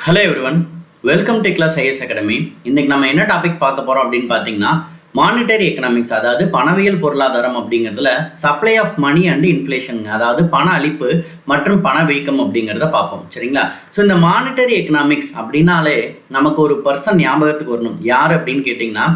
Hello everyone, welcome to class IAS academy. இன்னைக்கு நம்ம என்ன டாபிக் பார்க்க போகிறோம் அப்படின்னு பார்த்தீங்கன்னா, மானிட்டரி எக்கனாமிக்ஸ், அதாவது பணவியல் பொருளாதாரம் அப்படிங்கிறதுல supply of money and inflation, அதாவது பண அளிப்பு மற்றும் பணவீக்கம் அப்படிங்கிறத பார்ப்போம். சரிங்களா? ஸோ இந்த மானிட்டரி எக்கனாமிக்ஸ் அப்படின்னாலே நமக்கு ஒரு பர்சன் ஞாபகத்துக்கு வரணும். யார் அப்படின்னு கேட்டிங்கன்னா,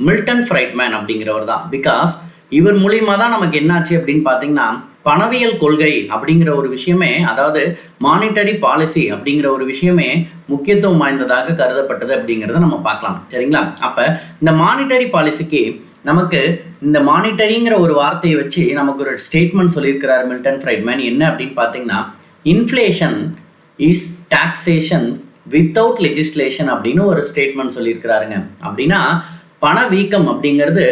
மில்டன் ஃப்ரைட்மேன் அப்படிங்கிறவர் தான். பிகாஸ் இவர் மூலியமா தான் நமக்கு என்னாச்சு அப்படின்னு பார்த்தீங்கன்னா, பணவியல் கொள்கை அப்படிங்கிற ஒரு விஷயமே, அதாவது மானிட்டரி பாலிசி அப்படிங்கிற ஒரு விஷயமே முக்கியத்துவம் வாய்ந்ததாக கருதப்பட்டது அப்படிங்கிறத நம்ம பார்க்கலாம். சரிங்களா? அப்போ இந்த மானிட்டரி பாலிசிக்கு நமக்கு இந்த மானிட்டரிங்கிற ஒரு வார்த்தையை வச்சு நமக்கு ஒரு ஸ்டேட்மெண்ட் சொல்லியிருக்கிறார் மில்டன் ஃப்ரைட்மேன். என்ன அப்படின்னு பார்த்தீங்கன்னா, inflation is taxation without legislation அப்படின்னு ஒரு ஸ்டேட்மெண்ட் சொல்லியிருக்கிறாருங்க. அப்படின்னா பணவீக்கம் அப்படிங்கிறது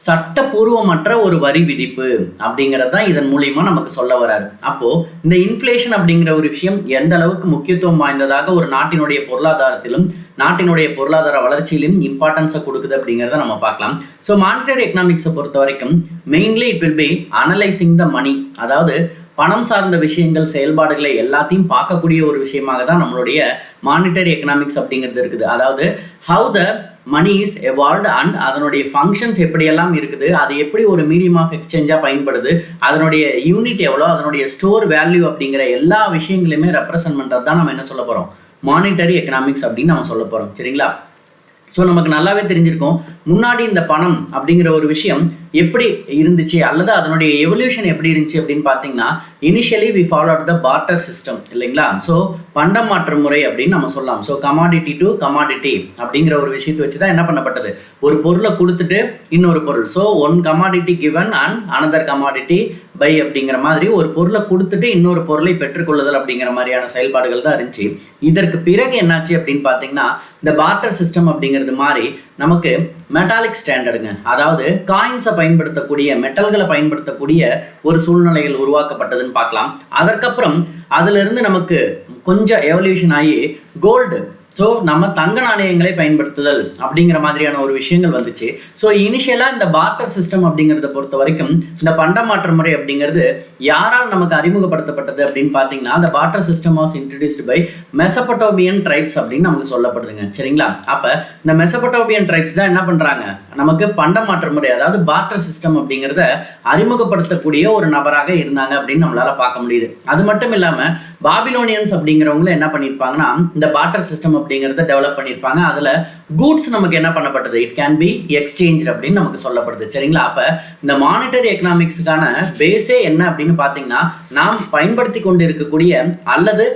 சட்டப்பூர்வமற்ற ஒரு வரி விதிப்பு அப்படிங்கிறது தான் இதன் மூலியமா நமக்கு சொல்ல வராரு. அப்போ இந்த இன்ஃப்ளேஷன் அப்படிங்கிற ஒரு விஷயம் எந்த அளவுக்கு முக்கியத்துவம் வாய்ந்ததாக ஒரு நாட்டினுடைய பொருளாதாரத்திலும் நாட்டினுடைய பொருளாதார வளர்ச்சியிலும் இம்பார்ட்டன்ஸை கொடுக்குது அப்படிங்கிறத நம்ம பார்க்கலாம். ஸோ மானிட்டரி எக்கனாமிக்ஸை பொறுத்த வரைக்கும் mainly it will be analysing the money, அதாவது பணம் சார்ந்த விஷயங்கள், செயல்பாடுகளை எல்லாத்தையும் பார்க்கக்கூடிய ஒரு விஷயமாக தான் நம்மளுடைய மானிட்டரி எக்கனாமிக்ஸ் அப்படிங்கிறது இருக்குது. அதாவது how the money is evolved and அதனுடைய ஃபங்க்ஷன்ஸ் எப்படியெல்லாம் இருக்குது, அது எப்படி ஒரு மீடியம் ஆஃப் எக்ஸ்சேஞ்சாக பயன்படுது, அதனுடைய யூனிட் எவ்வளோ, அதனுடைய ஸ்டோர் வேல்யூ அப்படிங்கிற எல்லா விஷயங்களையுமே ரெப்ரசன்ட் பண்ணுறது தான் நம்ம என்ன சொல்ல போகிறோம், மானிட்டரி எக்கனாமிக்ஸ் அப்படின்னு நம்ம சொல்ல போகிறோம். சரிங்களா? ஸோ நமக்கு நல்லாவே தெரிஞ்சிருக்கும், முன்னாடி இந்த பணம் அப்படிங்கிற ஒரு விஷயம் எப்படி இருந்துச்சு அல்லது அதனுடைய எவல்யூஷன் எப்படி இருந்துச்சு அப்படின்னு பார்த்தீங்கன்னா, initially we followed the barter system இல்லைங்களா? ஸோ பண்டம் மாற்று முறை அப்படின்னு நம்ம சொல்லலாம். ஸோ கமாடிட்டி டு கமாடிட்டி அப்படிங்கிற ஒரு விஷயத்தை வச்சு தான் என்ன பண்ணப்பட்டது, ஒரு பொருளை கொடுத்துட்டு இன்னொரு பொருள், so one commodity given and another commodity by அப்படிங்கிற மாதிரி ஒரு பொருளை கொடுத்துட்டு இன்னொரு பொருளை பெற்றுக்கொள்ளுதல் அப்படிங்கிற மாதிரியான செயல்பாடுகள் தான் இருந்துச்சு. இதற்கு பிறகு என்னாச்சு அப்படின்னு பார்த்தீங்கன்னா, இந்த பார்ட்டர் சிஸ்டம் அப்படிங்கிறது மாதிரி நமக்கு மெட்டாலிக் ஸ்டாண்டர்டுங்க, அதாவது காயின்ஸை பயன்படுத்தக்கூடிய, மெட்டல்களை பயன்படுத்தக்கூடிய ஒரு சூழ்நிலைகள் உருவாக்கப்பட்டதுன்னு பார்க்கலாம். அதற்கப்புறம் அதுல இருந்து நமக்கு கொஞ்சம் எவல்யூஷன் ஆகி கோல்டு, ஸோ நம்ம தங்க நாணயங்களை பயன்படுத்துதல் அப்படிங்கிற மாதிரியான ஒரு விஷயங்கள் வந்துச்சு. ஸோ இனிஷியலாக இந்த பார்ட்டர் சிஸ்டம் அப்படிங்கிறத பொறுத்த வரைக்கும் இந்த பண்டமாற்று முறை அப்படிங்கிறது யாரால் நமக்கு அறிமுகப்படுத்தப்பட்டது அப்படின்னு பார்த்தீங்கன்னா, இந்த barter system was introduced by Mesopotamian tribes அப்படின்னு நமக்கு சொல்லப்படுதுங்க. சரிங்களா? அப்போ இந்த மெசபடோமியன் ட்ரைப்ஸ் தான் என்ன பண்ணுறாங்க, நமக்கு பண்டமாற்று முறை, அதாவது பார்ட்டர் சிஸ்டம் அப்படிங்கிறத அறிமுகப்படுத்தக்கூடிய ஒரு நபராக இருந்தாங்க அப்படின்னு நம்மளால பார்க்க முடியுது. அது மட்டும் இல்லாமல் பாபிலோனியன்ஸ் அப்படிங்கிறவங்கள என்ன பண்ணியிருப்பாங்கன்னா, இந்த பார்ட்டர் சிஸ்டம் அப்படிங்கிறத டெவலப் பண்ணியிருப்பாங்க. அதில் கூட்ஸ் நமக்கு என்ன பண்ணப்பட்டது, இட் கேன் பி எக்ஸ்சேஞ்ச் அப்படின்னு நமக்கு சொல்லப்படுது. சரிங்களா? அப்போ இந்த மானிட்டரி எக்கனாமிக்ஸுக்கான பேஸே என்ன அப்படின்னு பார்த்தீங்கன்னா, நாம் பயன்படுத்தி கொண்டு இருக்கக்கூடிய அல்லது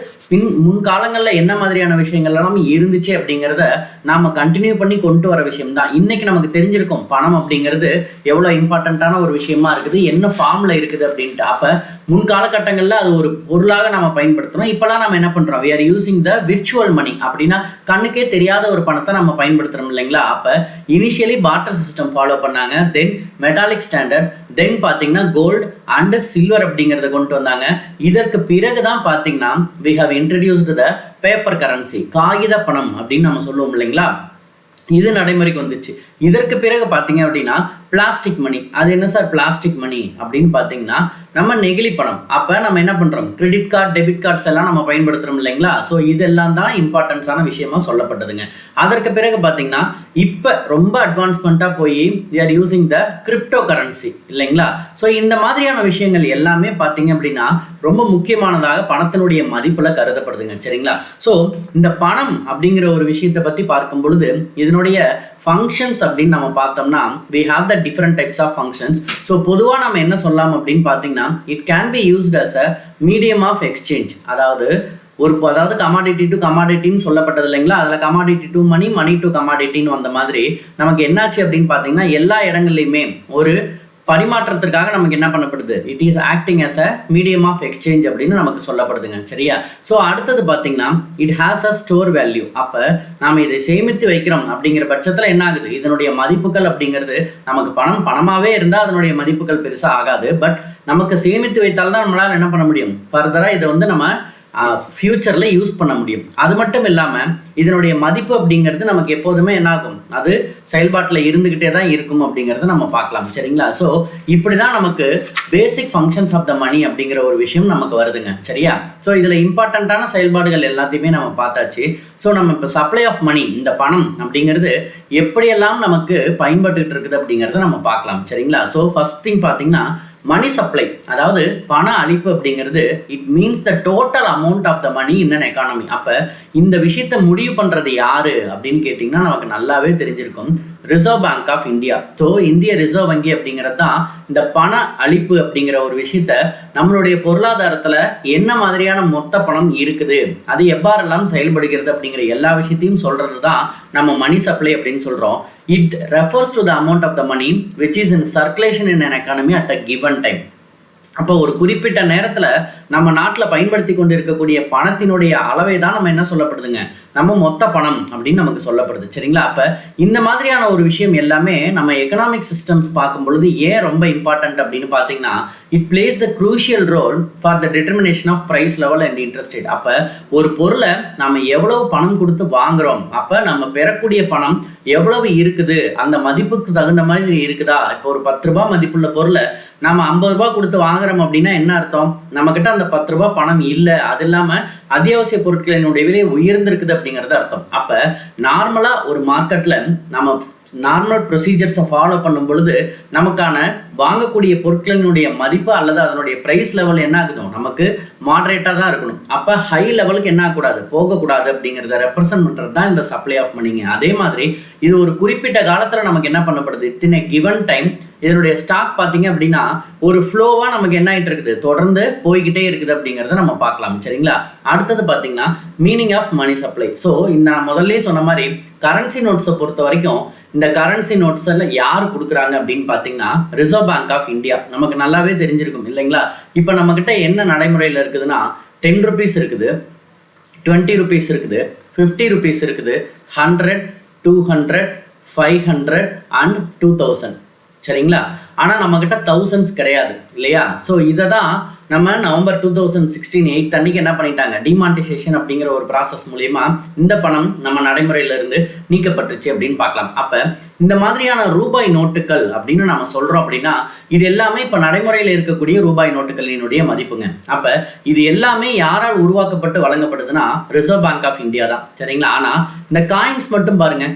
முன்காலங்களில் என்ன மாதிரியான விஷயங்கள்லாம் இருந்துச்சு அப்படிங்கிறத நாம கண்டினியூ பண்ணி கொண்டு வர விஷயம் தான். இன்னைக்கு நமக்கு தெரிஞ்சிருக்கும் பணம் அப்படிங்கிறது எவ்வளோ இம்பார்ட்டண்ட்டான ஒரு விஷயமா இருக்குது, என்ன ஃபார்ம்ல இருக்குது அப்படின்ட்டு. அப்போ முன் காலகட்டங்களில் அது ஒரு பொருளாக நம்ம பயன்படுத்துறோம். இப்போலாம் நம்ம என்ன பண்ணுறோம், we are using the virtual money, அப்படின்னா கண்ணுக்கே தெரியாத ஒரு பணத்தை நம்ம பயன்படுத்துகிறோம் இல்லைங்களா? அப்போ இனிஷியலி பார்ட்டர் சிஸ்டம் ஃபாலோ பண்ணாங்க, தென் மெட்டாலிக் ஸ்டாண்டர்ட், தென் பார்த்தீங்கன்னா கோல்டு அண்ட் சில்வர் அப்படிங்கிறத கொண்டு வந்தாங்க. இதற்கு பிறகு தான் பார்த்தீங்கன்னா we have introduced the paper currency, காகித பணம் அப்படின்னு நம்ம சொல்லுவோம் இல்லைங்களா? இது நடைமுறைக்கு வந்துச்சு. இதற்கு பிறகு பார்த்தீங்க அப்படின்னா பிளாஸ்டிக் மணி. அது என்ன சார் பிளாஸ்டிக் மணி அப்படின்னு பார்த்தீங்கன்னா, நம்ம நெகிழி பணம். அப்போ நம்ம என்ன பண்ணுறோம், கிரெடிட் கார்டு, டெபிட் கார்ட்ஸ் எல்லாம் நம்ம பயன்படுத்துகிறோம் இல்லைங்களா? ஸோ இதெல்லாம் தான் இம்பார்ட்டன்ஸான விஷயமா சொல்லப்பட்டதுங்க. அதற்கு பிறகு பார்த்தீங்கன்னா இப்போ ரொம்ப அட்வான்ஸ்மெண்ட்டாக போய் we are using the crypto currency இல்லைங்களா? ஸோ இந்த மாதிரியான விஷயங்கள் எல்லாமே பார்த்தீங்க அப்படின்னா ரொம்ப முக்கியமானதாக பணத்தினுடைய மதிப்பில் கருதப்படுதுங்க. சரிங்களா? ஸோ இந்த பணம் அப்படிங்கிற ஒரு விஷயத்தை பற்றி பார்க்கும் பொழுது இதனுடைய ஃபங்க்ஷன்ஸ் அப்படின்னு நம்ம பார்த்தோம்னா we have the different types of functions. So பொதுவாக நம்ம என்ன சொல்லலாம் அப்படின்னு பார்த்தீங்கன்னா, it can be used as a medium of exchange, அதாவது கமாடிட்டி டு கமாடிட்டின்னு சொல்லப்பட்டது இல்லைங்களா? அதில் commodity to money, money to கமாடிட்டின்னு வந்த மாதிரி நமக்கு என்னாச்சு அப்படின்னு பார்த்தீங்கன்னா, எல்லா இடங்கள்லையுமே ஒரு பரிமாற்றத்திற்காக நமக்கு என்ன பண்ணப்படுது, it is acting as a medium of exchange அப்படின்னு நமக்கு சொல்லப்படுதுங்க. சரியா? ஸோ அடுத்தது பார்த்தீங்கன்னா it has a store value. அப்போ நாம் இதை சேமித்து வைக்கிறோம் அப்படிங்கிற பட்சத்தில் என்ன ஆகுது, இதனுடைய மதிப்புகள் அப்படிங்கிறது நமக்கு பணமாகவே இருந்தால் அதனுடைய மதிப்புகள் பெருசாக ஆகாது. பட் நமக்கு சேமித்து வைத்தால்தான் நம்மளால் என்ன பண்ண முடியும், ஃபர்தராக இதை நம்ம ஃபியூச்சரில் யூஸ் பண்ண முடியும். அது மட்டும் இல்லாமல் இதனுடைய மதிப்பு அப்படிங்கிறது நமக்கு எப்போதுமே என்னாகும், அது செயல்பாட்டில் இருந்துக்கிட்டே தான் இருக்கும் அப்படிங்கிறத நம்ம பார்க்கலாம். சரிங்களா? ஸோ இப்படி தான் நமக்கு பேசிக் ஃபங்க்ஷன்ஸ் ஆஃப் த மணி அப்படிங்கிற ஒரு விஷயம் நமக்கு வருதுங்க. சரியா? ஸோ இதில் இம்பார்ட்டண்ட்டான செயல்பாடுகள் எல்லாத்தையுமே நம்ம பார்த்தாச்சு. ஸோ நம்ம இப்போ சப்ளை ஆஃப் மணி, இந்த பணம் அப்படிங்கிறது எப்படியெல்லாம் நமக்கு பயன்பட்டுக்கிட்டு இருக்குது அப்படிங்கிறத நம்ம பார்க்கலாம். சரிங்களா? ஸோ ஃபர்ஸ்ட் திங் பார்த்தீங்கன்னா மணி சப்ளை, அதாவது பண அளிப்பு அப்படிங்கிறது it means the total amount of the money in an economy. அப்போ இந்த விஷயத்தை முடிவு பண்ணுறது யாரு அப்படின்னு கேட்டிங்கன்னா நமக்கு நல்லாவே தெரிஞ்சிருக்கும், reserve bank of India. So இந்திய ரிசர்வ் வங்கி அப்படிங்கிறது தான் இந்த பண அளிப்பு அப்படிங்கிற ஒரு விஷயத்த நம்மளுடைய பொருளாதாரத்தில் என்ன மாதிரியான மொத்த பணம் இருக்குது, அது எவ்வாறெல்லாம் செயல்படுகிறது அப்படிங்கிற எல்லா விஷயத்தையும் சொல்கிறது தான் நம்ம மணி சப்ளை அப்படின்னு சொல்கிறோம். It refers to the amount of the money which is in circulation in an economy at a given time. அப்போ ஒரு குறிப்பிட்ட நேரத்தில் நம்ம நாட்டில் பயன்படுத்தி கொண்டு இருக்கக்கூடிய பணத்தினுடைய அளவை தான் நம்ம என்ன சொல்லப்படுதுங்க, நம்ம மொத்த பணம் அப்படின்னு நமக்கு சொல்லப்படுது. சரிங்களா? அப்போ இந்த மாதிரியான ஒரு விஷயம் எல்லாமே நம்ம எக்கனாமிக் சிஸ்டம்ஸ் பார்க்கும் பொழுது ஏன் ரொம்ப இம்பார்ட்டன்ட் அப்படின்னு பார்த்தீங்கன்னா, it plays the crucial role for the determination of price level and interest rate. அப்போ ஒரு பொருளை நம்ம எவ்வளவு பணம் கொடுத்து வாங்குறோம், அப்போ நம்ம பெறக்கூடிய பணம் எவ்வளவு இருக்குது, அந்த மதிப்புக்கு தகுந்த மாதிரி இருக்குதா. இப்போ ஒரு 10 ரூபாய் மதிப்புள்ள பொருளை நம்ம 50 ரூபாய் கொடுத்து வாங்குறோம் அப்படின்னா என்ன அர்த்தம், நம்ம கிட்ட அந்த 10 ரூபாய் பணம் இல்லை, அது இல்லாமல் அத்தியாவசிய பொருட்களினுடைய விலை உயர்ந்திருக்குது அப்படிங்கிறது அர்த்தம். அப்போ நார்மலாக ஒரு மார்க்கெட்டில் நம்ம நார்மல் ப்ரொசீஜர்ஸை ஃபாலோ பண்ணும் பொழுது நமக்கான வாங்கக்கூடிய பொருட்களினுடைய மதிப்பு அல்லது அதனுடைய ப்ரைஸ் லெவல் என்ன ஆகுதும், நமக்கு மாடரேட்டாக தான் இருக்கணும். அப்போ ஹை லெவலுக்கு என்ன ஆகக்கூடாது, போகக்கூடாது அப்படிங்கிறத ரெப்ரசன்ட் பண்ணுறது தான் இந்த சப்ளை ஆஃப் மணிங்க. அதே மாதிரி இது ஒரு குறிப்பிட்ட காலத்தில் நமக்கு என்ன பண்ணப்படுது, இத்தனை கிவன் டைம் இதனுடைய ஸ்டாக் பார்த்தீங்க அப்படின்னா ஒரு ஃப்ளோவாக நமக்கு என்ன ஆகிட்டு இருக்குது, தொடர்ந்து போய்கிட்டே இருக்குது அப்படிங்கிறத நம்ம பார்க்கலாம். சரிங்களா? அடுத்தது பார்த்தீங்கன்னா meaning of money supply. So இந்த நான் முதல்ல சொன்ன மாதிரி கரன்சி நோட்ஸை பொறுத்த வரைக்கும் இந்த கரன்சி நோட்ஸ் எல்லாம் யார் கொடுக்குறாங்க அப்படின்னு பார்த்தீங்கன்னா ரிசர்வ் பேங்க் ஆஃப் இந்தியா. நமக்கு நல்லாவே தெரிஞ்சிருக்கும் இல்லைங்களா? இப்போ நம்மக்கிட்ட என்ன நடைமுறையில் இருக்குதுன்னா 10 ருபீஸ் இருக்குது, 20 ருபீஸ் இருக்குது, 50 ருபீஸ் இருக்குது, 100, 200, 500 அண்ட் 2000. சரிங்களா? ஆனால் நம்மக்கிட்ட தௌசண்ட்ஸ் கிடையாது இல்லையா? ஸோ இதை தான் நம்ம நவம்பர் 2016 8 அன்னைக்கு என்ன பண்ணிட்டாங்க, டிமானிட்டைசேஷன் அப்படிங்கிற ஒரு ப்ராசஸ் மூலமா இந்த பணம் நம்ம நடைமுறையிலிருந்து நீக்கப்பட்டுச்சு அப்படின்னு பார்க்கலாம். அப்போ இந்த மாதிரியான ரூபாய் நோட்டுகள் அப்படின்னு நம்ம சொல்கிறோம் அப்படின்னா இது எல்லாமே இப்போ நடைமுறையில் இருக்கக்கூடிய ரூபாய் நோட்டுகளினுடைய மதிப்புங்க. அப்போ இது எல்லாமே யாரால் உருவாக்கப்பட்டு வழங்கப்படுதுன்னா ரிசர்வ் பேங்க் ஆஃப் இந்தியா தான். சரிங்களா? ஆனால் இந்த காயின்ஸ் மட்டும் பாருங்க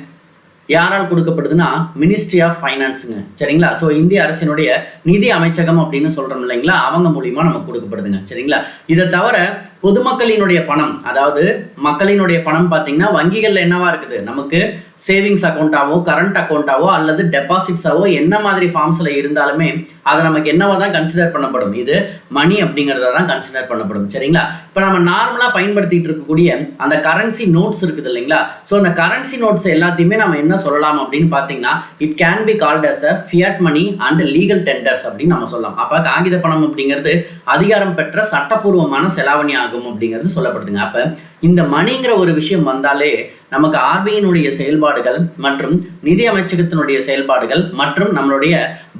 யாரால் கொடுக்கப்படுதுன்னா மினிஸ்ட்ரி ஆஃப் ஃபைனான்ஸுங்க. சரிங்களா? ஸோ இந்திய அரசினுடைய நிதி அமைச்சகம் அப்படின்னு சொல்கிறோம் இல்லைங்களா, அவங்க மூலியமாக நமக்கு கொடுக்கப்படுதுங்க. சரிங்களா? இதை தவிர பொதுமக்களினுடைய பணம், அதாவது மக்களினுடைய பணம் பார்த்தீங்கன்னா வங்கிகளில் என்னவா இருக்குது, நமக்கு சேவிங்ஸ் அக்கௌண்ட்டாவோ கரண்ட் அக்கௌண்ட்டாவோ அல்லது டெபாசிட்ஸாவோ என்ன மாதிரி ஃபார்ம்ஸில் இருந்தாலுமே அதை நமக்கு என்னவா தான் கன்சிடர் பண்ணப்படும், இது மணி அப்படிங்கிறத தான் கன்சிடர் பண்ணப்படும். சரிங்களா? இப்போ நம்ம நார்மலாக பயன்படுத்திட்டு இருக்கக்கூடிய அந்த கரன்சி நோட்ஸ் இருக்குது இல்லைங்களா, ஸோ அந்த கரன்சி நோட்ஸ் எல்லாத்தையுமே நம்ம என்ன சொல்லலாம் அப்படின்னு பார்த்தீங்கன்னா it can be called as a fiat money and legal tenders அப்படின்னு நம்ம சொல்லலாம். அப்போ காகித பணம் அப்படிங்கிறது அதிகாரம் பெற்ற சட்டப்பூர்வமான செலாவணி ஆகும் அப்படிங்கிறது சொல்லப்படுதுங்க. அப்போ இந்த மணிங்கிற ஒரு விஷயம் வந்தாலே நமக்கு ஆர்பிஐனுடைய செயல்பாடுகள் மற்றும் நிதி அமைச்சகத்தினுடைய செயல்பாடுகள் மற்றும் நம்மளுடைய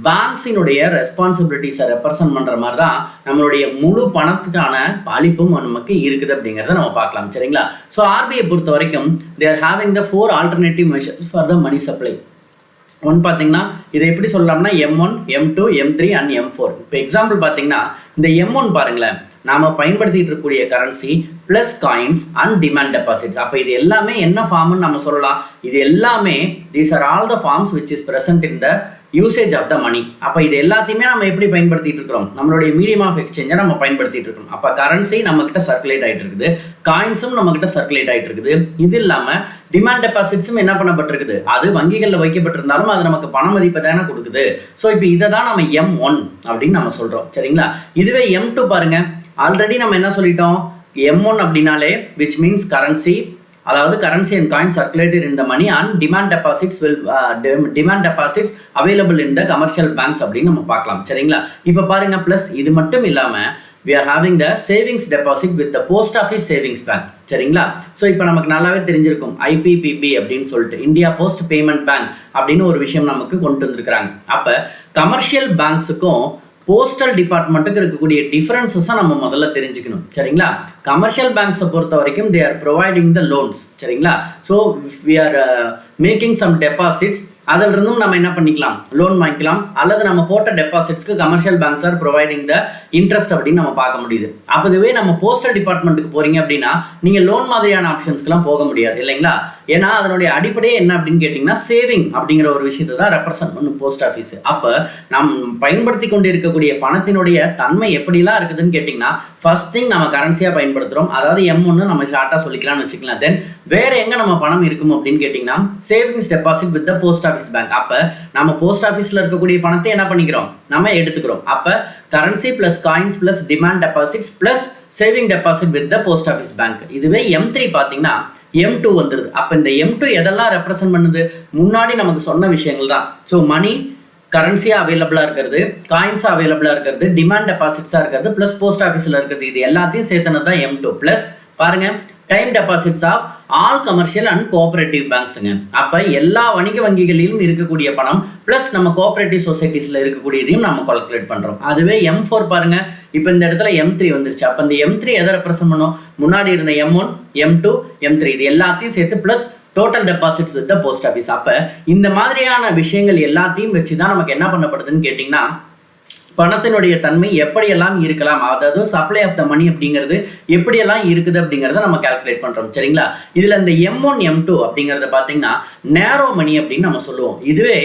பேங்க்ஸினுடைய ரெஸ்பான்சிபிலிட்டிஸை ரெப்ரசன்ட் பண்ணுற மாதிரி தான் நம்மளுடைய முழு பணத்துக்கான அளிப்பும் நமக்கு இருக்குது அப்படிங்கிறத நம்ம பார்க்கலாம். சரிங்களா? ஸோ ஆர்பிஐ பொறுத்த வரைக்கும் they are having the 4 alternative measures for the money supply. ஒன்று பார்த்தீங்கன்னா இதை எப்படி சொல்லலாம்னா M1, M2, M3 and M4. இப்போ எக்ஸாம்பிள் பார்த்தீங்கன்னா இந்த M1 பாருங்களேன், நாம் பயன்படுத்திட்டு இருக்கக்கூடிய currency plus coins and demand deposits. அப்போ இது எல்லாமே என்ன ஃபார்ம்னு நம்ம சொல்லலாம், இது எல்லாமே these are all the forms which is present in the usage of the money. அப்போ இது எல்லாத்தையுமே நம்ம எப்படி பயன்படுத்திட்டு இருக்கிறோம், நம்மளுடைய மீடியம் ஆஃப் எக்ஸ்சேஞ்சை நம்ம பயன்படுத்திட்டு இருக்கோம். அப்போ கரன்சி நம்மகிட்ட சர்க்குலேட் ஆகிட்டு இருக்குது, காயின்ஸும் நம்மகிட்ட சர்க்குலேட் ஆகிட்டு இருக்குது. இது இல்லாமல் டிமாண்ட் டெபாசிட்ஸும் என்ன பண்ணப்பட்டிருக்குது, அது வங்கிகளில் வைக்கப்பட்டிருந்தாலும் அது நமக்கு பண மதிப்பை தானே கொடுக்குது. ஸோ இப்போ இதை தான் நம்ம M1 அப்படின்னு நம்ம சொல்கிறோம். சரிங்களா? இதுவே M2 பாருங்க, ஆல்ரெடி நம்ம என்ன சொல்லிட்டோம், M1 அப்படின்னாலே which means currency, அதாவது currency and coins circulated in the money and demand deposits available in the commercial banks அப்படின்னு நம்ம பார்க்கலாம். சரிங்களா? இப்போ பாருங்க ப்ளஸ் இது மட்டும் இல்லாமல் we are having the savings deposit with the post office savings bank. சரிங்களா? ஸோ இப்போ நமக்கு நல்லாவே தெரிஞ்சிருக்கும் IPPB அப்படின்னு சொல்லிட்டு இந்தியா போஸ்ட் பேமெண்ட் பேங்க் அப்படின்னு ஒரு விஷயம் நமக்கு கொண்டு வந்திருக்கிறாங்க. அப்போ கமர்ஷியல் பேங்க்ஸுக்கும் போஸ்டல் டிபார்ட்மெண்ட்டுக்கு இருக்கக்கூடிய டிஃபரன்சஸை நம்ம முதல்ல தெரிஞ்சுக்கணும். சரிங்களா? கமர்ஷியல் பேங்க்ஸை பொறுத்த வரைக்கும் they are providing the loans. சரிங்களா? So we are making some deposits, அதில் இருந்தும் நம்ம என்ன பண்ணிக்கலாம், லோன் வாங்கிக்கலாம். அல்லது நம்ம போட்ட டெபாசிட்ஸ்க்கு commercial banks are providing the interest அப்படின்னு நம்ம பார்க்க முடியுது. அப்போ இதுவே நம்ம போஸ்டல் டிபார்ட்மெண்ட்டுக்கு போறீங்க அப்படின்னா நீங்கள் லோன் மாதிரியான ஆப்ஷன்ஸ்க்குலாம் போக முடியாது இல்லைங்களா? ஏன்னா அதனுடைய அடிப்படையே என்ன அப்படின்னு கேட்டிங்கன்னா சேவிங் அப்படிங்கிற ஒரு விஷயத்தை தான் ரெப்ரசன்ட் பண்ணும் போஸ்ட் ஆஃபீஸ். அப்போ நாம் பயன்படுத்தி கொண்டு இருக்கக்கூடிய பணத்தினுடைய தன்மை எப்படிலாம் இருக்குதுன்னு கேட்டிங்கன்னா, ஃபர்ஸ்ட் திங் நம்ம கரன்சியாக பயன்படுத்துகிறோம், அதாவது M1 நம்ம ஷார்ட்டாக சொல்லிக்கலாம்னு வச்சுக்கலாம். தென் வேற எங்கே நம்ம பணம் இருக்கும் அப்படின்னு கேட்டிங்கன்னா savings deposit with the post office bank. அப்போ நம்ம போஸ்ட் ஆஃபீஸில் இருக்கக்கூடிய பணத்தை என்ன பண்ணிக்கிறோம், நம்ம எடுத்துக்கிறோம். அப்போ currency plus coins plus demand deposits plus saving deposit with the post office bank. இதுவே M3 பார்த்தீங்கன்னா M2 வந்துருது. அப்போ இந்த M2 எதெல்லாம் ரெப்ரசென்ட் பண்ணுது, முன்னாடி நமக்கு சொன்ன விஷயங்கள் தான். ஸோ மணி கரன்சியாக அவைலபிளாக இருக்கிறது, காயின்ஸாக அவைலபிளாக இருக்கிறது, டிமாண்ட் டெபாசிட்ஸாக இருக்கிறது, ப்ளஸ் போஸ்ட் ஆஃபீஸில் இருக்கிறது. இது எல்லாத்தையும் சேர்த்துனது தான் M2. ப்ளஸ் பாருங்க time deposits of all commercial and cooperative பேங்க்ஸுங்க. அப்போ எல்லா வணிக வங்கிகளிலும் இருக்கக்கூடிய பணம் ப்ளஸ் நம்ம கோஆபரேட்டிவ் சொசைட்டிஸில் இருக்கக்கூடியதையும் நம்ம கால்குலேட் பண்ணுறோம். அதுவே M4 பாருங்க, இப்போ இந்த இடத்துல M3 வந்துருச்சு. அப்போ இந்த M3 எதை ரெப்ரசென்ட் பண்ணும், முன்னாடி இருந்த M1, M2, M3 இது எல்லாத்தையும் சேர்த்து plus total deposits with the post office. அப்போ இந்த மாதிரியான விஷயங்கள் எல்லாத்தையும் வச்சு தான் நமக்கு என்ன பண்ணப்படுதுன்னு கேட்டிங்கன்னா பணத்தினுடைய தன்மை எப்படியெல்லாம் இருக்கலாம், அதாவது சப்ளை ஆஃப் த மணி அப்படிங்கிறது எப்படியெல்லாம் இருக்குது அப்படிங்கிறத நம்ம கால்குலேட் பண்ணுறோம். சரிங்களா? இதில் இந்த M1, M2 அப்படிங்கிறத பார்த்தீங்கன்னா நேரோ மணி அப்படின்னு நம்ம சொல்லுவோம். இதுவே